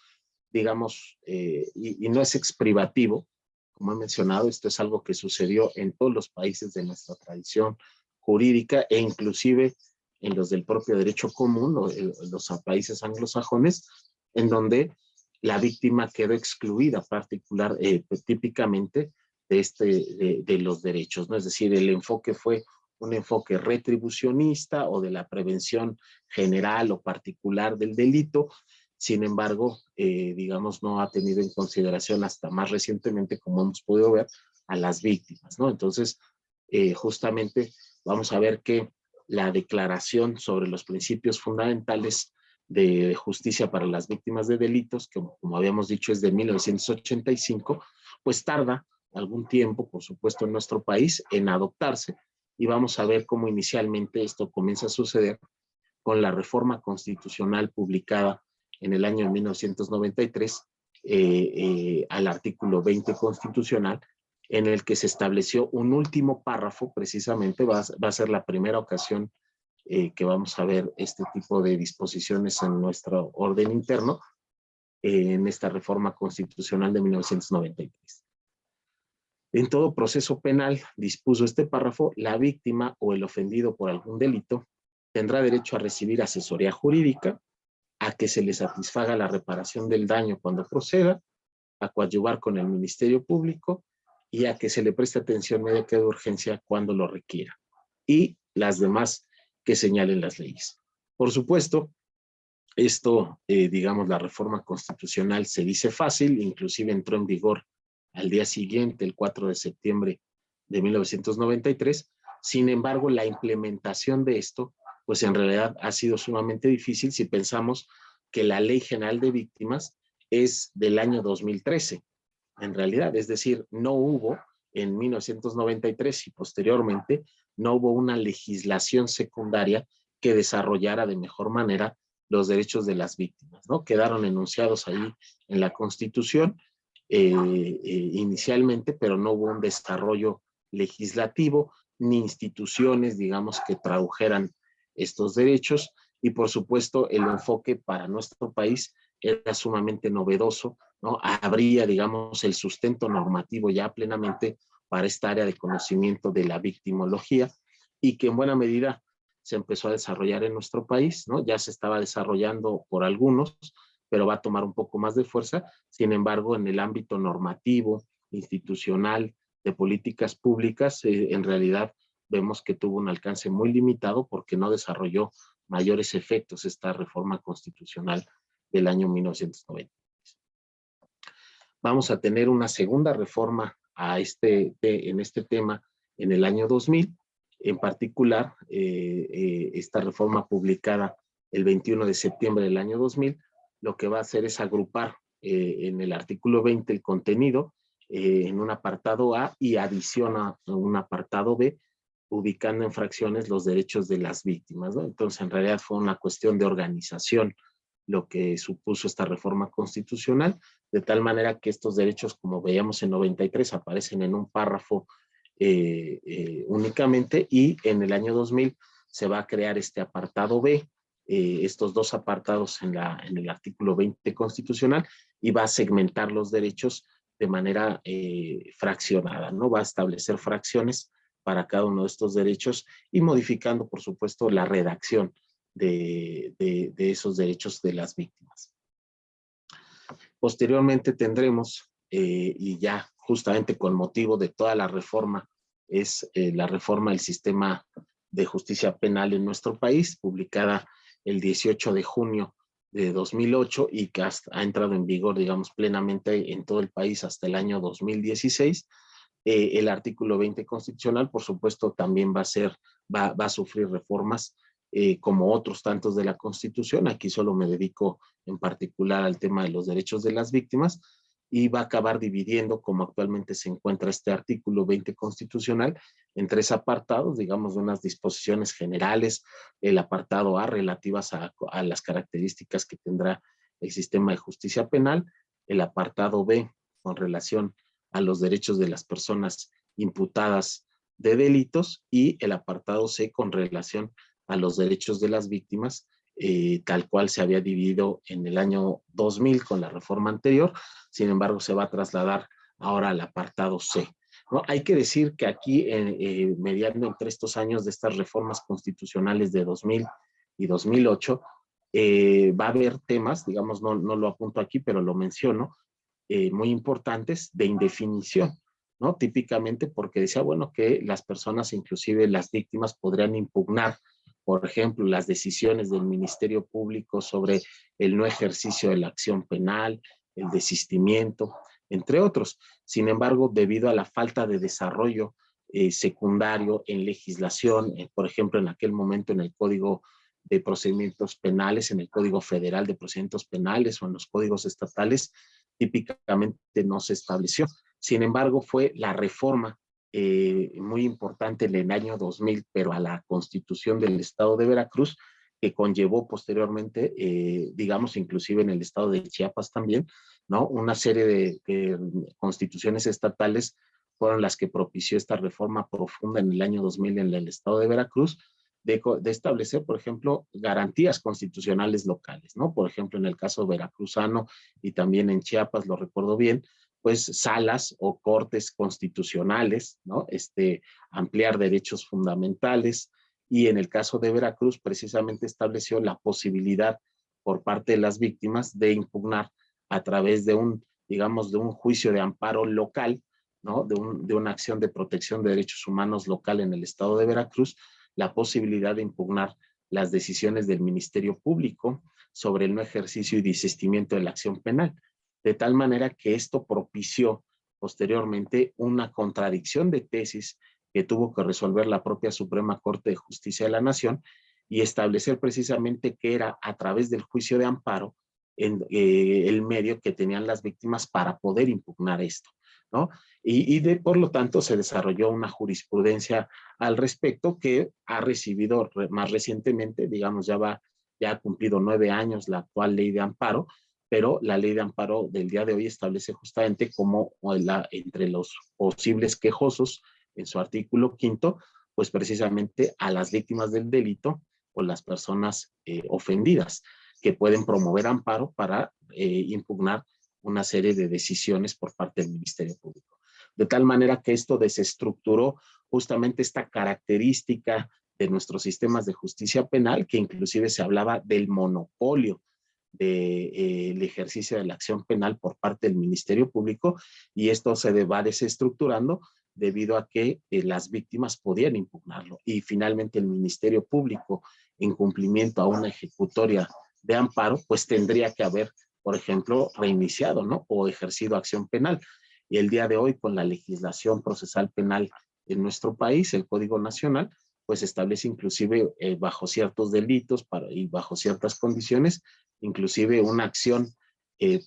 digamos, y no es exprivativo, como he mencionado, esto es algo que sucedió en todos los países de nuestra tradición jurídica e inclusive en los del propio derecho común, los países anglosajones, en donde la víctima quedó excluida típicamente de los derechos, ¿no? Es decir, el enfoque fue un enfoque retribucionista o de la prevención general o particular del delito, Sin embargo, digamos, no ha tenido en consideración hasta más recientemente, como hemos podido ver, a las víctimas, ¿no? Entonces, justamente vamos a ver que la Declaración sobre los Principios Fundamentales de Justicia para las Víctimas de Delitos, que como habíamos dicho es de 1985, pues tarda algún tiempo, por supuesto, en nuestro país en adoptarse, y vamos a ver cómo inicialmente esto comienza a suceder con la reforma constitucional publicada en el año 1993 al artículo 20 constitucional, en el que se estableció un último párrafo, precisamente va a ser la primera ocasión que vamos a ver este tipo de disposiciones en nuestro orden interno, en esta reforma constitucional de 1993. En todo proceso penal, dispuso este párrafo, la víctima o el ofendido por algún delito tendrá derecho a recibir asesoría jurídica, a que se le satisfaga la reparación del daño cuando proceda, a coadyuvar con el Ministerio Público y a que se le preste atención médica de urgencia cuando lo requiera, y las demás que señalen las leyes. Por supuesto, esto, digamos, la reforma constitucional se dice fácil, inclusive entró en vigor al día siguiente, el 4 de septiembre de 1993. Sin embargo, la implementación de esto, pues en realidad ha sido sumamente difícil si pensamos que la Ley General de Víctimas es del año 2013, en realidad, es decir, no hubo en 1993 y posteriormente, no hubo una legislación secundaria que desarrollara de mejor manera los derechos de las víctimas, ¿no? Quedaron enunciados ahí en la Constitución inicialmente, pero no hubo un desarrollo legislativo ni instituciones, digamos, que tradujeran estos derechos, y por supuesto el enfoque para nuestro país era sumamente novedoso, ¿no? Habría, digamos, el sustento normativo ya plenamente para esta área de conocimiento de la victimología, y que en buena medida se empezó a desarrollar en nuestro país, ¿no? Ya se estaba desarrollando por algunos, pero va a tomar un poco más de fuerza. Sin embargo, en el ámbito normativo, institucional, de políticas públicas, en realidad vemos que tuvo un alcance muy limitado porque no desarrolló mayores efectos esta reforma constitucional del año 1990. Vamos a tener una segunda reforma en este tema en el año 2000, en particular esta reforma publicada el 21 de septiembre del año 2000, lo que va a hacer es agrupar en el artículo 20 el contenido en un apartado A y adiciona un apartado B, ubicando en fracciones los derechos de las víctimas, ¿no? Entonces, en realidad fue una cuestión de organización lo que supuso esta reforma constitucional, de tal manera que estos derechos, como veíamos en 93, aparecen en un párrafo únicamente, y en el año 2000 se va a crear este apartado B, estos dos apartados en el artículo 20 constitucional, y va a segmentar los derechos de manera fraccionada, ¿no? Va a establecer fracciones para cada uno de estos derechos y modificando, por supuesto, la redacción de esos derechos de las víctimas. Posteriormente tendremos, y ya justamente con motivo de toda la reforma, es la reforma del sistema de justicia penal en nuestro país, publicada el 18 de junio de 2008 y que ha entrado en vigor, digamos, plenamente en todo el país hasta el año 2016. El artículo 20 constitucional, por supuesto, también va a sufrir reformas como otros tantos de la Constitución. Aquí solo me dedico en particular al tema de los derechos de las víctimas, y va a acabar dividiendo, como actualmente se encuentra este artículo 20 constitucional, en tres apartados, digamos, de unas disposiciones generales, el apartado A relativas a las características que tendrá el sistema de justicia penal, el apartado B con relación a los derechos de las personas imputadas de delitos, y el apartado C con relación a los derechos de las víctimas, tal cual se había dividido en el año 2000 con la reforma anterior. Sin embargo, se va a trasladar ahora al apartado C, ¿no? Hay que decir que aquí, mediando entre estos años de estas reformas constitucionales de 2000 y 2008, va a haber temas, digamos, no lo apunto aquí, pero lo menciono, muy importantes de indefinición, ¿no? Típicamente porque decía, bueno, que las personas, inclusive las víctimas, podrían impugnar por ejemplo, las decisiones del Ministerio Público sobre el no ejercicio de la acción penal, el desistimiento, entre otros. Sin embargo, debido a la falta de desarrollo secundario en legislación, por ejemplo, en aquel momento en el Código de Procedimientos Penales, en el Código Federal de Procedimientos Penales o en los códigos estatales, típicamente no se estableció. Sin embargo, fue la reforma muy importante en el año 2000, pero a la Constitución del Estado de Veracruz, que conllevó posteriormente, digamos, inclusive en el estado de Chiapas también, ¿no? Una serie de constituciones estatales fueron las que propició esta reforma profunda en el año 2000 en el estado de Veracruz, de establecer, por ejemplo, garantías constitucionales locales, ¿no? Por ejemplo, en el caso veracruzano y también en Chiapas, lo recuerdo bien, pues salas o cortes constitucionales, ¿no? Ampliar derechos fundamentales, y en el caso de Veracruz precisamente estableció la posibilidad por parte de las víctimas de impugnar a través de un, digamos, de un juicio de amparo local, ¿no? De una acción de protección de derechos humanos local en el estado de Veracruz, la posibilidad de impugnar las decisiones del Ministerio Público sobre el no ejercicio y desistimiento de la acción penal, de tal manera que esto propició posteriormente una contradicción de tesis que tuvo que resolver la propia Suprema Corte de Justicia de la Nación y establecer precisamente que era a través del juicio de amparo el medio que tenían las víctimas para poder impugnar esto, ¿no? Por lo tanto se desarrolló una jurisprudencia al respecto que ha recibido más recientemente, digamos, ya ha cumplido 9 años la actual ley de amparo, pero la ley de amparo del día de hoy establece justamente como entre los posibles quejosos, en su artículo 5, pues precisamente a las víctimas del delito o las personas ofendidas, que pueden promover amparo para impugnar una serie de decisiones por parte del Ministerio Público. De tal manera que esto desestructuró justamente esta característica de nuestros sistemas de justicia penal, que inclusive se hablaba del monopolio del ejercicio de la acción penal por parte del Ministerio Público, y esto se va desestructurando debido a que las víctimas podían impugnarlo. Y finalmente el Ministerio Público, en cumplimiento a una ejecutoria de amparo, pues tendría que haber, por ejemplo, reiniciado, ¿no? O ejercido acción penal. Y el día de hoy, con la legislación procesal penal en nuestro país, el Código Nacional, pues establece inclusive bajo ciertos delitos y bajo ciertas condiciones, inclusive una acción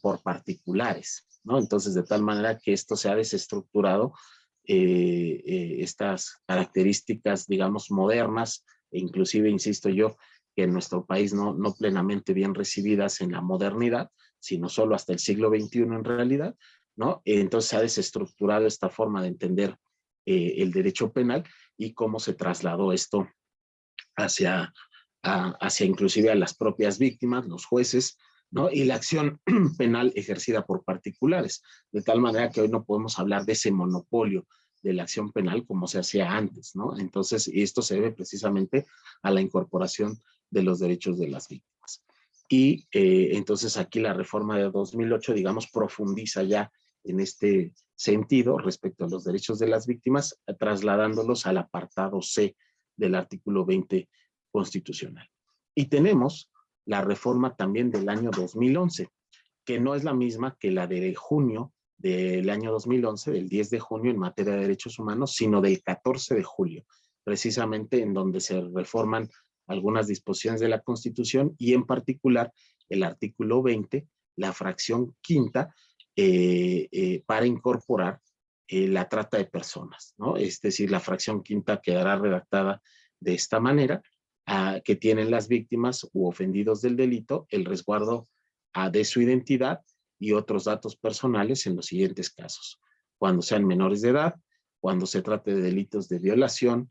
por particulares, ¿no? Entonces, de tal manera que esto se ha desestructurado, estas características, digamos, modernas, e inclusive, insisto yo, que en nuestro país no plenamente bien recibidas en la modernidad, sino solo hasta el siglo XXI en realidad, ¿no? Entonces se ha desestructurado esta forma de entender el derecho penal y cómo se trasladó esto hacia inclusive a las propias víctimas, los jueces, ¿no? Y la acción penal ejercida por particulares, de tal manera que hoy no podemos hablar de ese monopolio de la acción penal como se hacía antes, ¿no? Entonces, esto se debe precisamente a la incorporación de los derechos de las víctimas. Y entonces aquí la reforma de 2008, digamos, profundiza ya en este sentido respecto a los derechos de las víctimas, trasladándolos al apartado C del artículo 20 constitucional. Y tenemos la reforma también del año 2011, que no es la misma que la de junio del año 2011, del 10 de junio en materia de derechos humanos, sino del 14 de julio, precisamente en donde se reforman algunas disposiciones de la Constitución y en particular el artículo 20, la fracción quinta, para incorporar la trata de personas, ¿no? Es decir, la fracción quinta quedará redactada de esta manera, que tienen las víctimas u ofendidos del delito el resguardo de su identidad y otros datos personales en los siguientes casos: cuando sean menores de edad, cuando se trate de delitos de violación,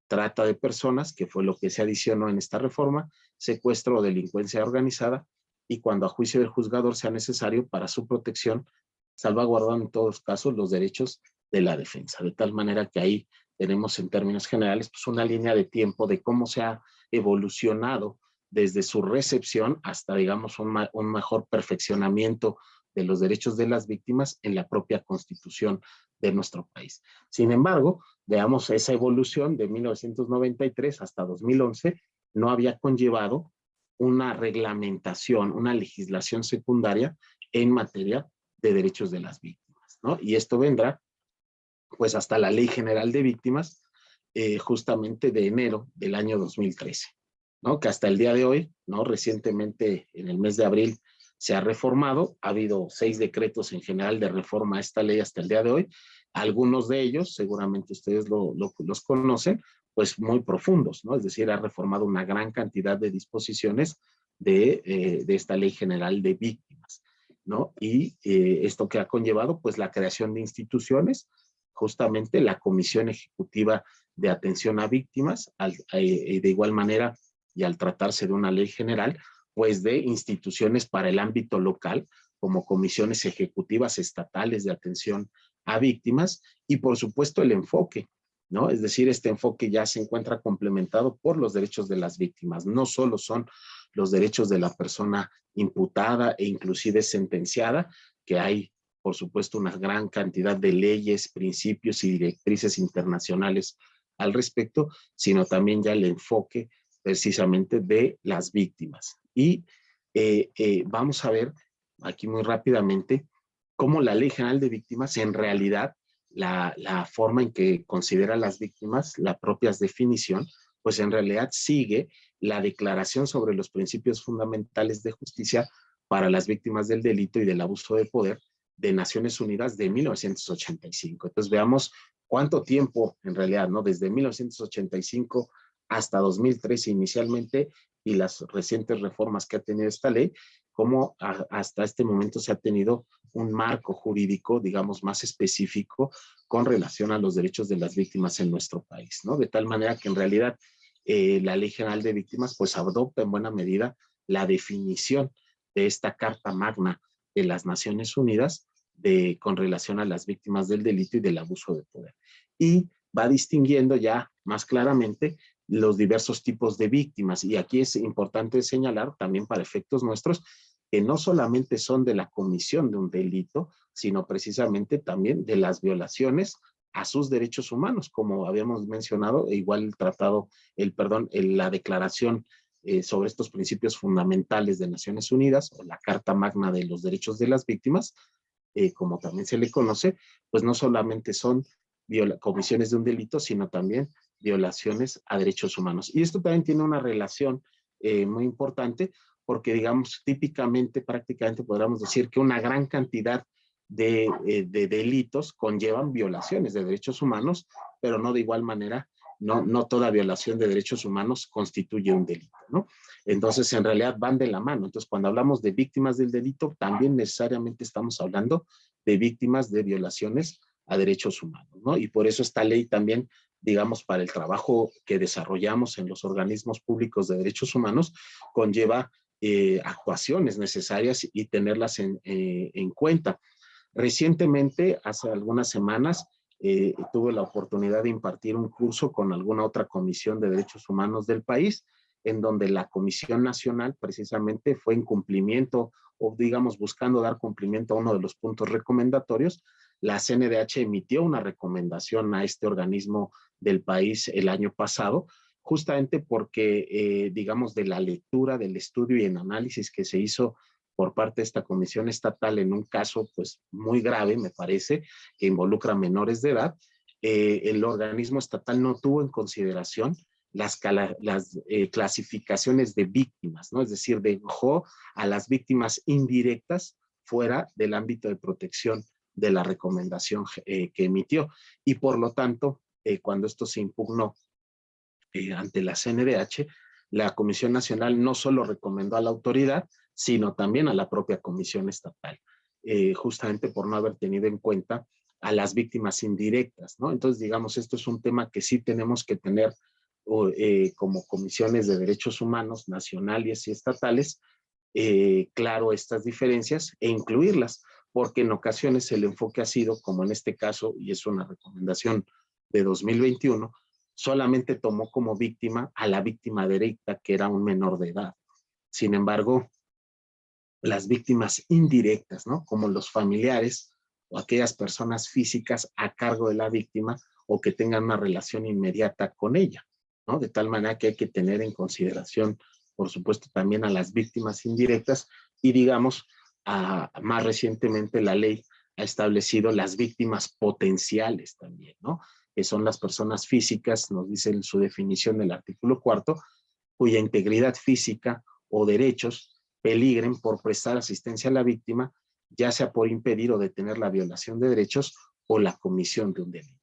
trata de personas, que fue lo que se adicionó en esta reforma, secuestro o delincuencia organizada, y cuando a juicio del juzgador sea necesario para su protección, salvaguardando en todos casos los derechos de la defensa. De tal manera que ahí tenemos en términos generales pues una línea de tiempo de cómo se ha evolucionado desde su recepción hasta, digamos, un mejor perfeccionamiento de los derechos de las víctimas en la propia Constitución de nuestro país. Sin embargo, veamos esa evolución de 1993 hasta 2011, no había conllevado una reglamentación, una legislación secundaria en materia de derechos de las víctimas, ¿no? Y esto vendrá pues hasta la Ley General de Víctimas, justamente de enero del año 2013, ¿no? Que hasta el día de hoy, ¿no? Recientemente, en el mes de abril, se ha reformado. Ha habido 6 decretos en general de reforma a esta ley hasta el día de hoy. Algunos de ellos, seguramente ustedes los conocen, pues muy profundos, ¿no? Es decir, ha reformado una gran cantidad de disposiciones de esta Ley General de Víctimas, ¿no? Y esto que ha conllevado, pues la creación de instituciones, justamente la Comisión Ejecutiva de Atención a Víctimas, de igual manera, y al tratarse de una ley general, pues de instituciones para el ámbito local, como comisiones ejecutivas estatales de atención a víctimas, y por supuesto el enfoque, ¿no? Es decir, este enfoque ya se encuentra complementado por los derechos de las víctimas. No solo son los derechos de la persona imputada e inclusive sentenciada, que hay por supuesto, una gran cantidad de leyes, principios y directrices internacionales al respecto, sino también ya el enfoque precisamente de las víctimas. Y vamos a ver aquí muy rápidamente cómo la Ley General de Víctimas, en realidad, la forma en que considera a las víctimas, la propia definición, pues en realidad sigue la Declaración sobre los Principios Fundamentales de Justicia para las Víctimas del Delito y del Abuso de Poder, de Naciones Unidas de 1985. Entonces veamos cuánto tiempo en realidad, ¿no? Desde 1985 hasta 2013 inicialmente y las recientes reformas que ha tenido esta ley, cómo hasta este momento se ha tenido un marco jurídico, digamos, más específico con relación a los derechos de las víctimas en nuestro país, ¿no? De tal manera que en realidad la Ley General de Víctimas pues adopta en buena medida la definición de esta Carta Magna de las Naciones Unidas con relación a las víctimas del delito y del abuso de poder. Y va distinguiendo ya más claramente los diversos tipos de víctimas. Y aquí es importante señalar también para efectos nuestros que no solamente son de la comisión de un delito, sino precisamente también de las violaciones a sus derechos humanos, como habíamos mencionado, igual el tratado, la declaración sobre estos principios fundamentales de Naciones Unidas, o la Carta Magna de los Derechos de las Víctimas, como también se le conoce, pues no solamente son comisiones de un delito, sino también violaciones a derechos humanos. Y esto también tiene una relación muy importante, porque digamos, típicamente, prácticamente podríamos decir que una gran cantidad de delitos conllevan violaciones de derechos humanos, pero no de igual manera, no toda violación de derechos humanos constituye un delito, ¿no? Entonces, en realidad van de la mano. Entonces, cuando hablamos de víctimas del delito, también necesariamente estamos hablando de víctimas de violaciones a derechos humanos, ¿no? Y por eso esta ley también, digamos, para el trabajo que desarrollamos en los organismos públicos de derechos humanos, conlleva actuaciones necesarias y tenerlas en cuenta. Recientemente, hace algunas semanas, tuve la oportunidad de impartir un curso con alguna otra comisión de derechos humanos del país, en donde la Comisión Nacional precisamente fue en cumplimiento, o digamos buscando dar cumplimiento a uno de los puntos recomendatorios. La CNDH emitió una recomendación a este organismo del país el año pasado, justamente porque, digamos, de la lectura, del estudio y el análisis que se hizo por parte de esta comisión estatal en un caso pues muy grave, me parece, que involucra menores de edad, el organismo estatal no tuvo en consideración las clasificaciones de víctimas, ¿no? Es decir, dejó a las víctimas indirectas fuera del ámbito de protección de la recomendación que emitió. Y por lo tanto, cuando esto se impugnó ante la CNDH, la Comisión Nacional no solo recomendó a la autoridad, sino también a la propia Comisión Estatal, justamente por no haber tenido en cuenta a las víctimas indirectas, ¿no? Entonces, digamos, esto es un tema que sí tenemos que tener como comisiones de derechos humanos nacionales y estatales, claro estas diferencias e incluirlas, porque en ocasiones el enfoque ha sido, como en este caso, y es una recomendación de 2021, solamente tomó como víctima a la víctima directa, que era un menor de edad. Sin embargo, las víctimas indirectas, ¿no? Como los familiares o aquellas personas físicas a cargo de la víctima o que tengan una relación inmediata con ella, ¿no? De tal manera que hay que tener en consideración, por supuesto, también a las víctimas indirectas y, digamos, más recientemente la ley ha establecido las víctimas potenciales también, ¿no? Que son las personas físicas, nos dice en su definición del artículo 4, cuya integridad física o derechos peligren por prestar asistencia a la víctima, ya sea por impedir o detener la violación de derechos o la comisión de un delito.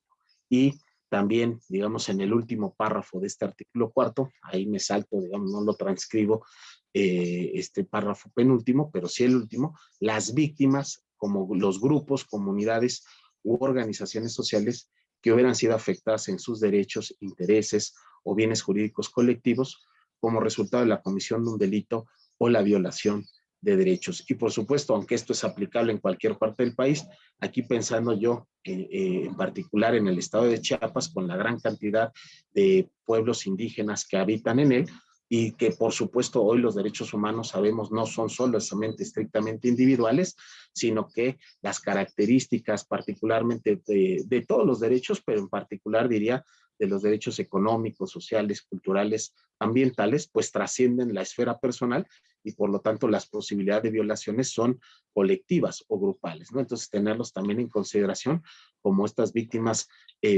Y también, digamos, en el último párrafo de este artículo 4, ahí me salto, digamos, no lo transcribo, este párrafo penúltimo, pero sí el último, las víctimas, como los grupos, comunidades u organizaciones sociales que hubieran sido afectadas en sus derechos, intereses o bienes jurídicos colectivos como resultado de la comisión de un delito o la violación de derechos. Y por supuesto, aunque esto es aplicable en cualquier parte del país, aquí pensando yo en particular en el estado de Chiapas, con la gran cantidad de pueblos indígenas que habitan en él, y que por supuesto hoy los derechos humanos sabemos no son solamente estrictamente individuales, sino que las características particularmente de todos los derechos, pero en particular diría de los derechos económicos, sociales, culturales, ambientales, pues trascienden la esfera personal y por lo tanto las posibilidades de violaciones son colectivas o grupales, ¿no? Entonces tenerlos también en consideración como estas víctimas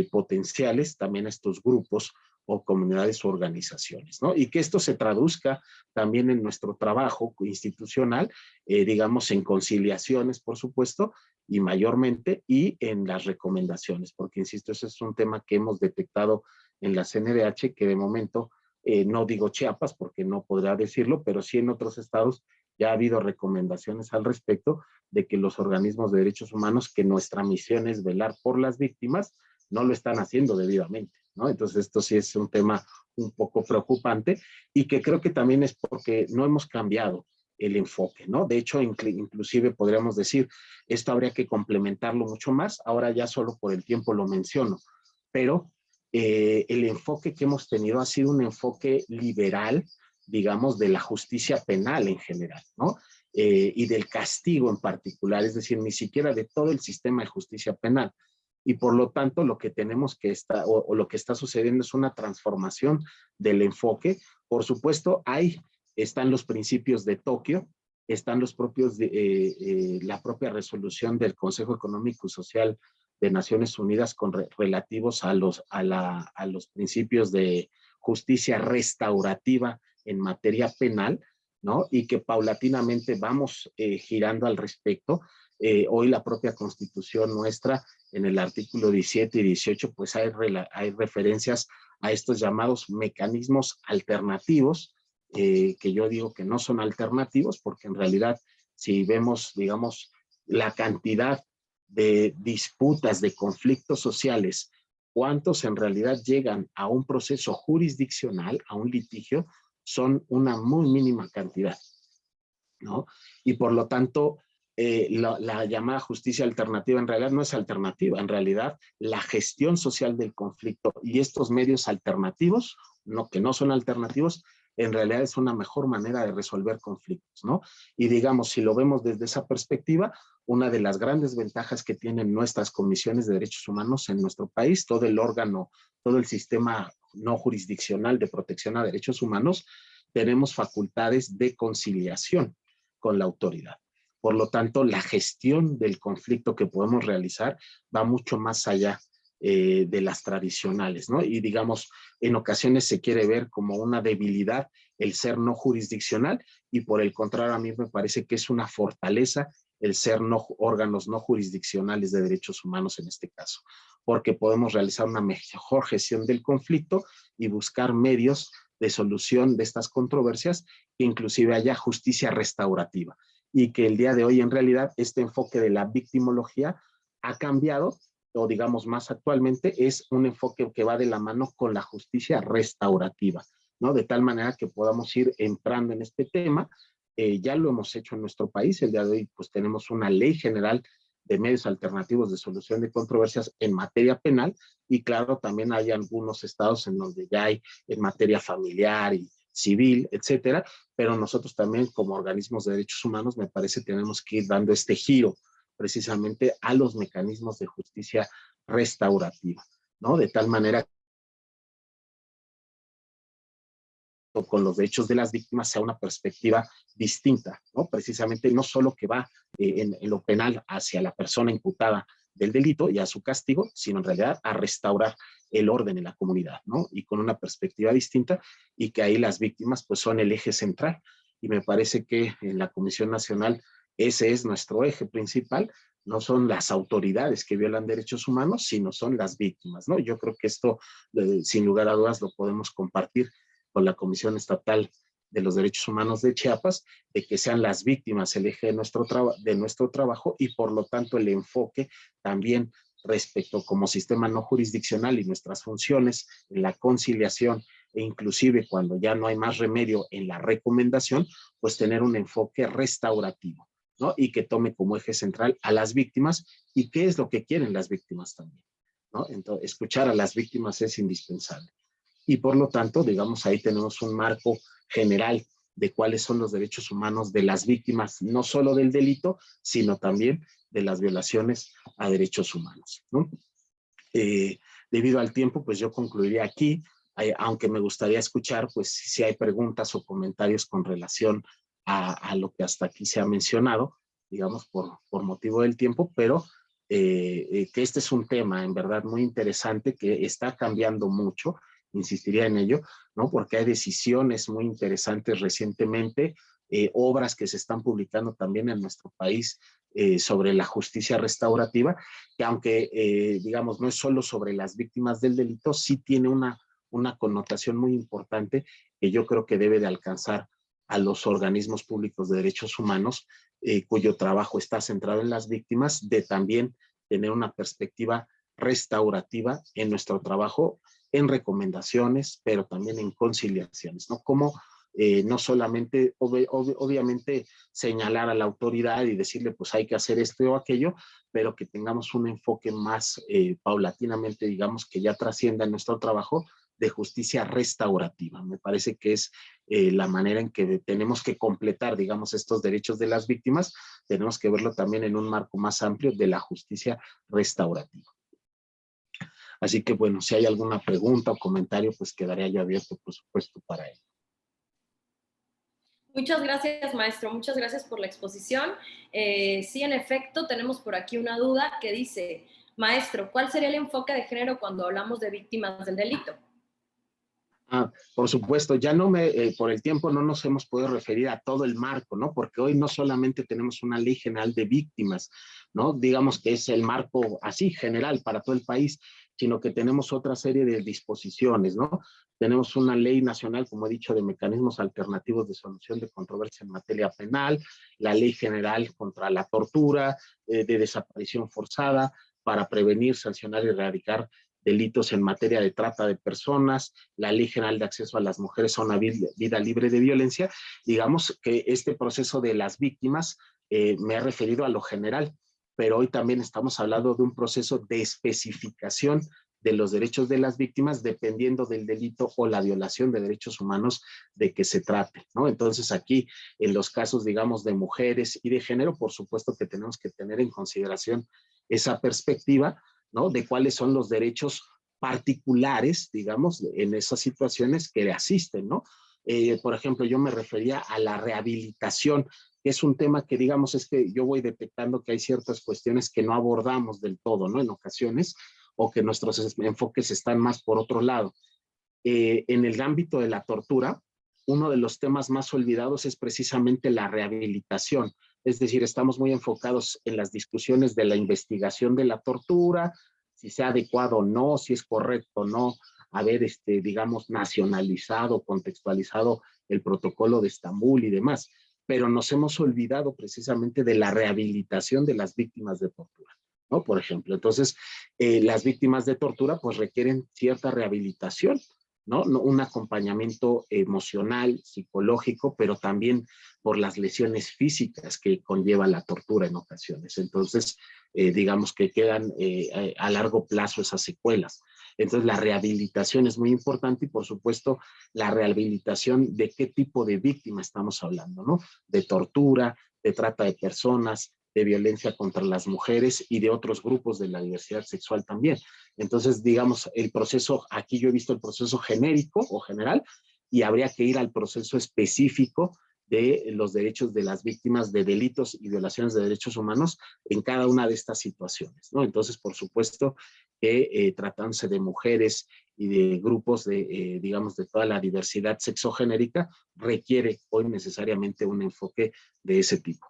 potenciales, también estos grupos o comunidades o organizaciones, ¿no? Y que esto se traduzca también en nuestro trabajo institucional, digamos, en conciliaciones, por supuesto, y mayormente, y en las recomendaciones, porque, insisto, ese es un tema que hemos detectado en la CNDH, que de momento, no digo Chiapas, porque no podrá decirlo, pero sí en otros estados ya ha habido recomendaciones al respecto de que los organismos de derechos humanos, que nuestra misión es velar por las víctimas, no lo están haciendo debidamente, ¿no? Entonces esto sí es un tema un poco preocupante y que creo que también es porque no hemos cambiado el enfoque, ¿no? De hecho, inclusive podríamos decir, esto habría que complementarlo mucho más, ahora ya solo por el tiempo lo menciono, pero el enfoque que hemos tenido ha sido un enfoque liberal, digamos, de la justicia penal en general, ¿no? Y del castigo en particular, es decir, ni siquiera de todo el sistema de justicia penal. Y por lo tanto, lo que tenemos que estar, o lo que está sucediendo es una transformación del enfoque. Por supuesto, están los principios de Tokio, están los propios la propia resolución del Consejo Económico y Social de Naciones Unidas relativos a los principios de justicia restaurativa en materia penal, ¿no? Y que paulatinamente vamos girando al respecto. Hoy la propia Constitución nuestra, en el artículo 17 y 18, pues hay referencias a estos llamados mecanismos alternativos, que yo digo que no son alternativos, porque en realidad, si vemos, digamos, la cantidad de disputas, de conflictos sociales, cuántos en realidad llegan a un proceso jurisdiccional, a un litigio, son una muy mínima cantidad, ¿no? Y por lo tanto, la llamada justicia alternativa en realidad no es alternativa, en realidad la gestión social del conflicto y estos medios alternativos, que no son alternativos, en realidad es una mejor manera de resolver conflictos, ¿no? Y digamos, si lo vemos desde esa perspectiva, una de las grandes ventajas que tienen nuestras comisiones de derechos humanos en nuestro país, todo el órgano, todo el sistema no jurisdiccional de protección a derechos humanos, tenemos facultades de conciliación con la autoridad. Por lo tanto, la gestión del conflicto que podemos realizar va mucho más allá de las tradicionales, ¿no? Y digamos, en ocasiones se quiere ver como una debilidad el ser no jurisdiccional y por el contrario a mí me parece que es una fortaleza el ser órganos no jurisdiccionales de derechos humanos en este caso, porque podemos realizar una mejor gestión del conflicto y buscar medios de solución de estas controversias, que inclusive haya justicia restaurativa y que el día de hoy en realidad este enfoque de la victimología ha cambiado o digamos más actualmente es un enfoque que va de la mano con la justicia restaurativa, ¿no? De tal manera que podamos ir entrando en este tema. Ya lo hemos hecho en nuestro país, el día de hoy pues tenemos una ley general de medios alternativos de solución de controversias en materia penal y claro, también hay algunos estados en donde ya hay en materia familiar y civil, etcétera, pero nosotros también como organismos de derechos humanos me parece tenemos que ir dando este giro precisamente a los mecanismos de justicia restaurativa, ¿no? De tal manera con los derechos de las víctimas sea una perspectiva distinta, ¿no? Precisamente no solo que va en lo penal hacia la persona imputada del delito y a su castigo, sino en realidad a restaurar el orden en la comunidad, ¿no? Y con una perspectiva distinta, y que ahí las víctimas pues son el eje central. Y me parece que en la Comisión Nacional ese es nuestro eje principal. No son las autoridades que violan derechos humanos, sino son las víctimas, ¿no? Yo creo que esto, sin lugar a dudas, lo podemos compartir con la Comisión Estatal de los Derechos Humanos de Chiapas, de que sean las víctimas el eje de nuestro trabajo, y por lo tanto el enfoque también respecto como sistema no jurisdiccional y nuestras funciones en la conciliación, e inclusive cuando ya no hay más remedio en la recomendación, pues tener un enfoque restaurativo, ¿no? Y que tome como eje central a las víctimas y qué es lo que quieren las víctimas también, ¿no? Entonces, escuchar a las víctimas es indispensable. Y por lo tanto, digamos, ahí tenemos un marco general de cuáles son los derechos humanos de las víctimas, no solo del delito, sino también de las violaciones a derechos humanos, ¿no? Debido al tiempo, pues yo concluiría aquí, aunque me gustaría escuchar, pues si hay preguntas o comentarios con relación a lo que hasta aquí se ha mencionado, digamos, por motivo del tiempo, pero que este es un tema en verdad muy interesante que está cambiando mucho, insistiría en ello, ¿no? Porque hay decisiones muy interesantes recientemente, obras que se están publicando también en nuestro país sobre la justicia restaurativa, que aunque, digamos, no es solo sobre las víctimas del delito, sí tiene una connotación muy importante que yo creo que debe de alcanzar a los organismos públicos de derechos humanos, cuyo trabajo está centrado en las víctimas, de también tener una perspectiva restaurativa en nuestro trabajo, en recomendaciones, pero también en conciliaciones, ¿no? Como no solamente, obviamente, señalar a la autoridad y decirle, pues hay que hacer esto o aquello, pero que tengamos un enfoque más paulatinamente, digamos, que ya trascienda nuestro trabajo de justicia restaurativa. Me parece que es la manera en que tenemos que completar, digamos, estos derechos de las víctimas. Tenemos que verlo también en un marco más amplio de la justicia restaurativa. Así que, bueno, si hay alguna pregunta o comentario, pues quedaría yo abierto, por supuesto, para ello. Muchas gracias, maestro. Muchas gracias por la exposición. Sí, en efecto, tenemos por aquí una duda que dice, maestro, ¿cuál sería el enfoque de género cuando hablamos de víctimas del delito? Por supuesto, ya por el tiempo no nos hemos podido referir a todo el marco, ¿no? Porque hoy no solamente tenemos una ley general de víctimas, ¿no? Digamos que es el marco así general para todo el país, sino que tenemos otra serie de disposiciones, ¿no? Tenemos una ley nacional, como he dicho, de mecanismos alternativos de solución de controversia en materia penal, la ley general contra la tortura, de desaparición forzada, para prevenir, sancionar y erradicar delitos en materia de trata de personas, la Ley General de Acceso a las Mujeres a una vida libre de violencia. Digamos que este proceso de las víctimas, me he referido a lo general, pero hoy también estamos hablando de un proceso de especificación de los derechos de las víctimas dependiendo del delito o la violación de derechos humanos de que se trate, ¿no? Entonces aquí, en los casos, digamos, de mujeres y de género, por supuesto que tenemos que tener en consideración esa perspectiva, ¿no? De cuáles son los derechos particulares, digamos, en esas situaciones que le asisten, ¿no? Por ejemplo, yo me refería a la rehabilitación, que es un tema que, digamos, es que yo voy detectando que hay ciertas cuestiones que no abordamos del todo, ¿no? En ocasiones, o que nuestros enfoques están más por otro lado. En el ámbito de la tortura, uno de los temas más olvidados es precisamente la rehabilitación. Es decir, estamos muy enfocados en las discusiones de la investigación de la tortura, si sea adecuado o no, si es correcto o no haber, digamos, nacionalizado, contextualizado el protocolo de Estambul y demás. Pero nos hemos olvidado precisamente de la rehabilitación de las víctimas de tortura, ¿no? Por ejemplo, entonces, las víctimas de tortura pues requieren cierta rehabilitación, ¿no? Un acompañamiento emocional, psicológico, pero también por las lesiones físicas que conlleva la tortura en ocasiones. Entonces, digamos que quedan a largo plazo esas secuelas. Entonces, la rehabilitación es muy importante y, por supuesto, la rehabilitación de qué tipo de víctima estamos hablando, ¿no? De tortura, de trata de personas, de violencia contra las mujeres y de otros grupos de la diversidad sexual también. Entonces, digamos, el proceso, aquí yo he visto el proceso genérico o general, y habría que ir al proceso específico de los derechos de las víctimas de delitos y violaciones de derechos humanos en cada una de estas situaciones, ¿no? Entonces, por supuesto que tratándose de mujeres y de grupos de, digamos, de toda la diversidad sexogenérica, requiere hoy necesariamente un enfoque de ese tipo.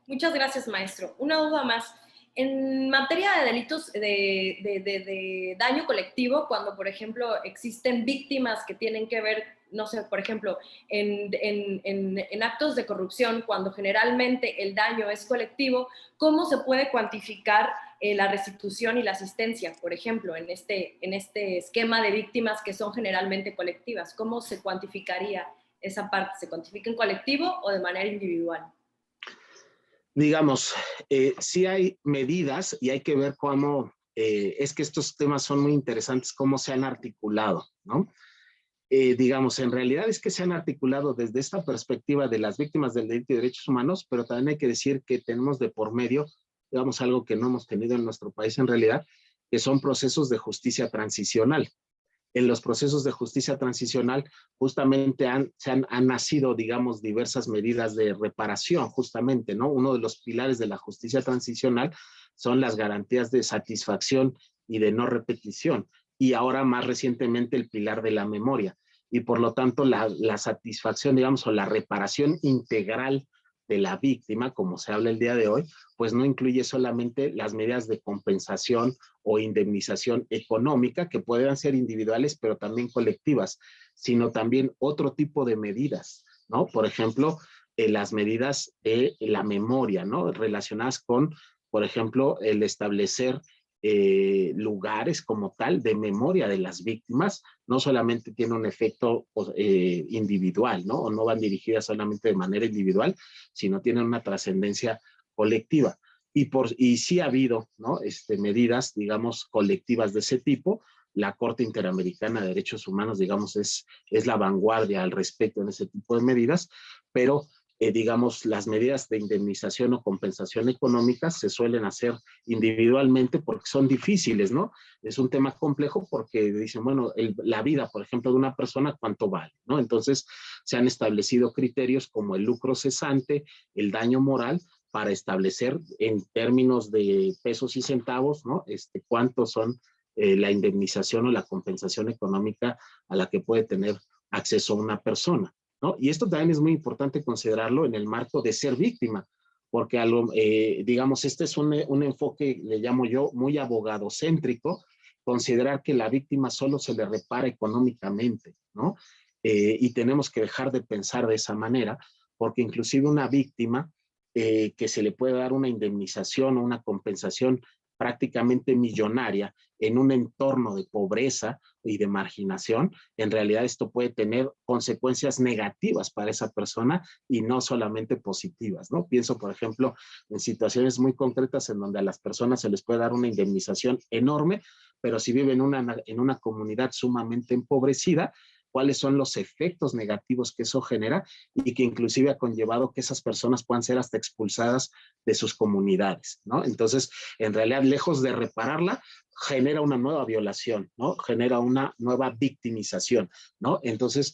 Muchas gracias, maestro. Una duda más. En materia de delitos de daño colectivo, cuando, por ejemplo, existen víctimas que tienen que ver, no sé, por ejemplo, en actos de corrupción, cuando generalmente el daño es colectivo, ¿cómo se puede cuantificar la restitución y la asistencia, por ejemplo, en este esquema de víctimas que son generalmente colectivas? ¿Cómo se cuantificaría esa parte? ¿Se cuantifica en colectivo o de manera individual? Digamos, sí hay medidas y hay que ver cómo, es que estos temas son muy interesantes, cómo se han articulado, ¿no? Digamos, en realidad es que se han articulado desde esta perspectiva de las víctimas del delito y derechos humanos, pero también hay que decir que tenemos de por medio, digamos, algo que no hemos tenido en nuestro país en realidad, que son procesos de justicia transicional. En los procesos de justicia transicional justamente han nacido, digamos, diversas medidas de reparación, justamente, ¿no? Uno de los pilares de la justicia transicional son las garantías de satisfacción y de no repetición, y ahora más recientemente el pilar de la memoria, y por lo tanto la satisfacción, digamos, o la reparación integral de la víctima, como se habla el día de hoy, pues no incluye solamente las medidas de compensación o indemnización económica, que puedan ser individuales, pero también colectivas, sino también otro tipo de medidas, ¿no? Por ejemplo, las medidas de la memoria, ¿no? Relacionadas con, por ejemplo, el establecer lugares como tal de memoria de las víctimas, no solamente tiene un efecto individual, ¿no? O no van dirigidas solamente de manera individual, sino tienen una trascendencia colectiva. Y sí ha habido, ¿no? Medidas, digamos, colectivas de ese tipo. La Corte Interamericana de Derechos Humanos, digamos, es la vanguardia al respecto en ese tipo de medidas, pero digamos, las medidas de indemnización o compensación económica se suelen hacer individualmente porque son difíciles, ¿no? Es un tema complejo porque dicen, bueno, la vida, por ejemplo, de una persona, ¿cuánto vale? ¿No? Entonces, se han establecido criterios como el lucro cesante, el daño moral, para establecer en términos de pesos y centavos, ¿no? Cuántos son la indemnización o la compensación económica a la que puede tener acceso una persona, ¿no? Y esto también es muy importante considerarlo en el marco de ser víctima, porque digamos, este es un enfoque, le llamo yo, muy abogadocéntrico, considerar que la víctima solo se le repara económicamente, ¿no? Y tenemos que dejar de pensar de esa manera, porque inclusive una víctima que se le puede dar una indemnización o una compensación prácticamente millonaria en un entorno de pobreza y de marginación, en realidad esto puede tener consecuencias negativas para esa persona y no solamente positivas, ¿no? Pienso, por ejemplo, en situaciones muy concretas en donde a las personas se les puede dar una indemnización enorme, pero si viven en una comunidad sumamente empobrecida, cuáles son los efectos negativos que eso genera y que inclusive ha conllevado que esas personas puedan ser hasta expulsadas de sus comunidades, ¿no? Entonces, en realidad, lejos de repararla, genera una nueva violación, ¿no? Genera una nueva victimización, ¿no? Entonces,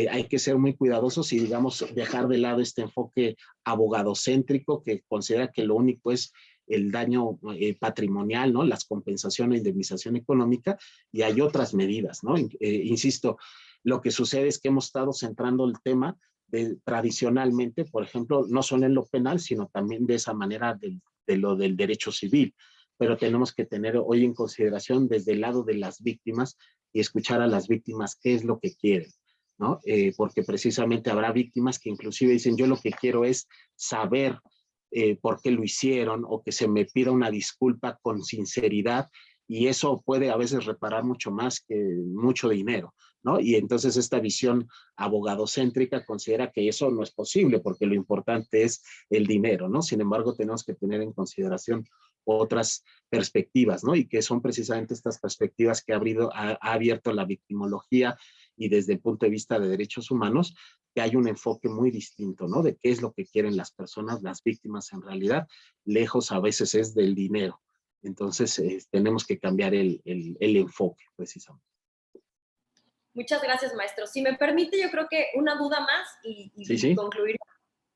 hay que ser muy cuidadosos y, digamos, dejar de lado este enfoque abogadocéntrico que considera que lo único es el daño patrimonial, ¿no? Las compensaciones, indemnización económica, y hay otras medidas, ¿no? Insisto, lo que sucede es que hemos estado centrando el tema tradicionalmente, por ejemplo, no solo en lo penal, sino también de esa manera de lo del derecho civil. Pero tenemos que tener hoy en consideración desde el lado de las víctimas y escuchar a las víctimas qué es lo que quieren, ¿no? Porque precisamente habrá víctimas que inclusive dicen, yo lo que quiero es saber por qué lo hicieron o que se me pida una disculpa con sinceridad, y eso puede a veces reparar mucho más que mucho dinero, ¿no? Y entonces esta visión abogadocéntrica considera que eso no es posible porque lo importante es el dinero, ¿no? Sin embargo, tenemos que tener en consideración otras perspectivas, ¿no? Y que son precisamente estas perspectivas que ha abierto la victimología y desde el punto de vista de derechos humanos, que hay un enfoque muy distinto, ¿no? De qué es lo que quieren las personas, las víctimas en realidad, lejos a veces es del dinero. Entonces, tenemos que cambiar el enfoque, precisamente. Muchas gracias, maestro. Si me permite, yo creo que una duda más Sí. concluir.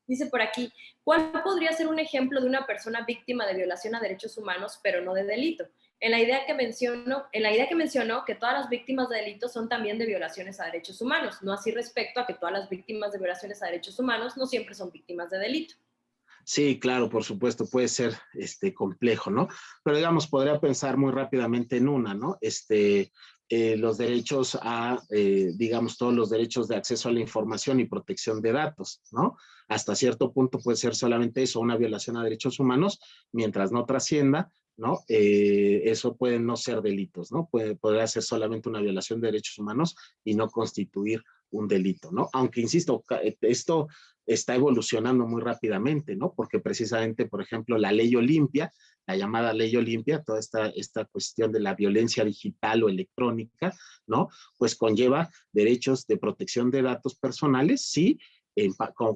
Dice por aquí, ¿cuál podría ser un ejemplo de una persona víctima de violación a derechos humanos, pero no de delito? En la idea que mencionó que todas las víctimas de delitos son también de violaciones a derechos humanos, no así respecto a que todas las víctimas de violaciones a derechos humanos no siempre son víctimas de delito. Sí, claro, por supuesto, puede ser complejo, ¿no? Pero digamos, podría pensar muy rápidamente en una, ¿no? Los derechos digamos, todos los derechos de acceso a la información y protección de datos, ¿no? Hasta cierto punto puede ser solamente eso, una violación a derechos humanos, mientras no trascienda, ¿no? Eso puede no ser delitos, ¿no? Podría ser solamente una violación de derechos humanos y no constituir un delito, ¿no? Aunque, insisto, esto está evolucionando muy rápidamente, ¿no? Porque precisamente, por ejemplo, la ley Olimpia, la llamada ley Olimpia, toda esta cuestión de la violencia digital o electrónica, ¿no? Pues conlleva derechos de protección de datos personales, sí,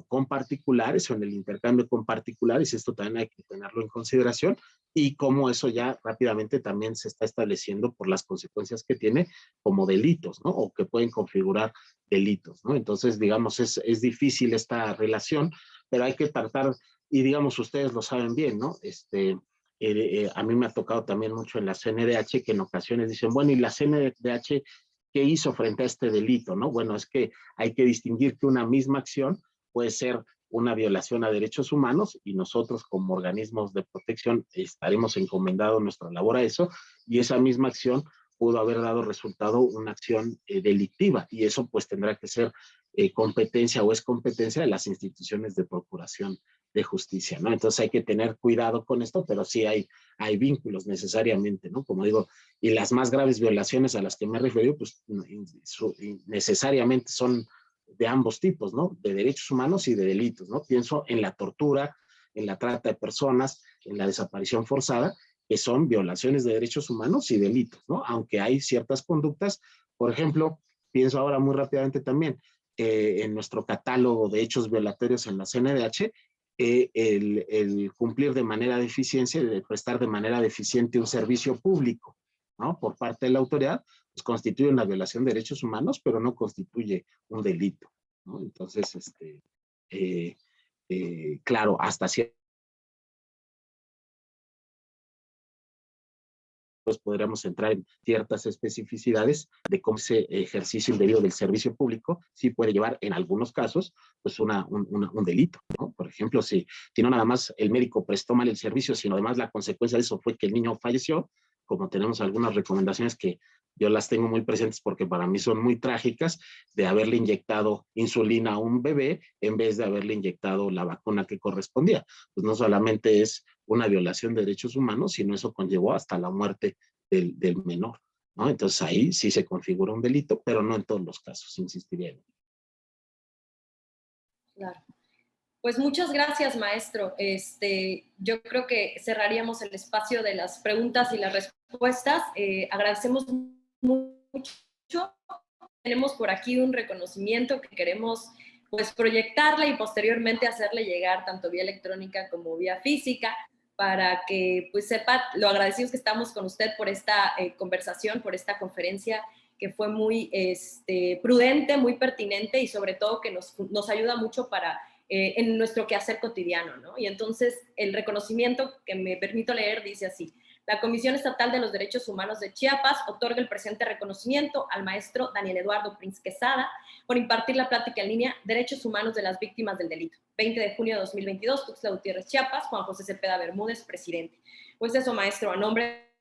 con particulares o en el intercambio con particulares, esto también hay que tenerlo en consideración, y cómo eso ya rápidamente también se está estableciendo por las consecuencias que tiene como delitos, ¿no? O que pueden configurar delitos, ¿no? Entonces, digamos, es difícil esta relación, pero hay que tratar, y digamos, ustedes lo saben bien, ¿no? A mí me ha tocado también mucho en la CNDH que en ocasiones dicen, bueno, ¿y la CNDH qué hizo frente a este delito, no? Bueno, es que hay que distinguir que una misma acción puede ser una violación a derechos humanos y nosotros como organismos de protección estaremos encomendados nuestra labor a eso, y esa misma acción pudo haber dado resultado una acción delictiva, y eso pues tendrá que ser competencia o es competencia de las instituciones de procuración de justicia, ¿no? Entonces hay que tener cuidado con esto, pero sí hay vínculos necesariamente, ¿no? Como digo, y las más graves violaciones a las que me he referido, pues necesariamente son de ambos tipos, ¿no? De derechos humanos y de delitos, ¿no? Pienso en la tortura, en la trata de personas, en la desaparición forzada, que son violaciones de derechos humanos y delitos, ¿no? Aunque hay ciertas conductas, por ejemplo, pienso ahora muy rápidamente también, en nuestro catálogo de hechos violatorios en la CNDH, el cumplir de manera de eficiencia, de prestar de manera deficiente un servicio público, ¿no? Por parte de la autoridad, pues constituye una violación de derechos humanos, pero no constituye un delito, ¿no? Entonces, claro, hasta cierto pues podríamos entrar en ciertas especificidades de cómo ese ejercicio indebido del servicio público sí puede llevar en algunos casos pues un delito, ¿no? Por ejemplo, si no nada más el médico prestó mal el servicio, sino además la consecuencia de eso fue que el niño falleció, como tenemos algunas recomendaciones que yo las tengo muy presentes porque para mí son muy trágicas, de haberle inyectado insulina a un bebé en vez de haberle inyectado la vacuna que correspondía. Pues no solamente es una violación de derechos humanos, sino eso conllevó hasta la muerte del menor, ¿no? Entonces ahí sí se configura un delito, pero no en todos los casos, insistiría en ello. Claro. Pues muchas gracias, maestro. Yo creo que cerraríamos el espacio de las preguntas y las respuestas. Agradecemos mucho. Tenemos por aquí un reconocimiento que queremos pues proyectarle y posteriormente hacerle llegar tanto vía electrónica como vía física para que pues sepa lo agradecidos que estamos con usted por esta conversación, por esta conferencia que fue muy prudente, muy pertinente y sobre todo que nos ayuda mucho para en nuestro quehacer cotidiano, ¿no? Y entonces el reconocimiento que me permito leer dice así: la Comisión Estatal de los Derechos Humanos de Chiapas otorga el presente reconocimiento al maestro Daniel Eduardo Prince Quesada por impartir la plática en línea Derechos Humanos de las Víctimas del Delito. 20 de junio de 2022, Tuxtla Gutiérrez, Chiapas, Juan José Cepeda Bermúdez, presidente. Pues eso, maestro, a nombre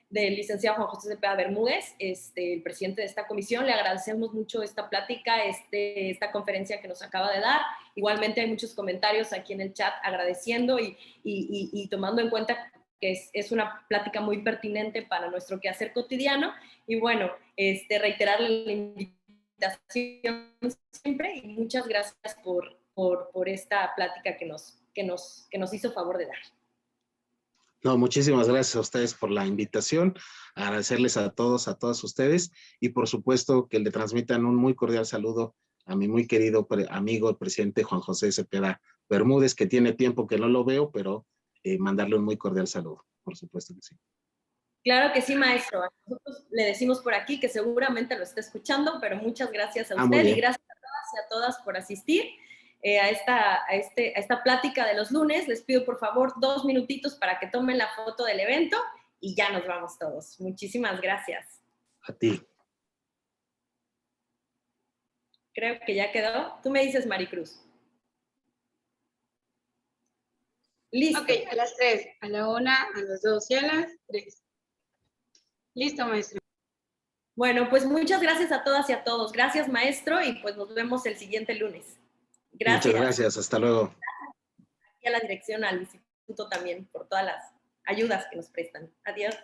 del licenciado Juan José Cepeda Bermúdez, el presidente de esta comisión, le agradecemos mucho esta plática, esta conferencia que nos acaba de dar. Igualmente hay muchos comentarios aquí en el chat agradeciendo y tomando en cuenta que es una plática muy pertinente para nuestro quehacer cotidiano. Y bueno, reiterarle la invitación siempre y muchas gracias por esta plática que nos hizo favor de dar. No, muchísimas gracias a ustedes por la invitación, agradecerles a todas ustedes y por supuesto que le transmitan un muy cordial saludo a mi muy querido amigo, el presidente Juan José Cepeda Bermúdez, que tiene tiempo que no lo veo, pero mandarle un muy cordial saludo, por supuesto que sí. Claro que sí, maestro. Nosotros le decimos por aquí que seguramente lo está escuchando, pero muchas gracias a Muy usted y bien. gracias a todas y a todas por asistir a esta plática de los lunes. Les pido por favor 2 minutitos para que tomen la foto del evento y ya nos vamos todos. Muchísimas gracias. A ti. Creo que ya quedó. Tú me dices, Maricruz. Listo. Ok, a las 3, a la 1, a las 2 y a las 3. Listo, maestro. Bueno, pues muchas gracias a todas y a todos. Gracias, maestro, y pues nos vemos el siguiente lunes. Gracias. Muchas gracias. Hasta luego. Y a la dirección, al instituto también, por todas las ayudas que nos prestan. Adiós.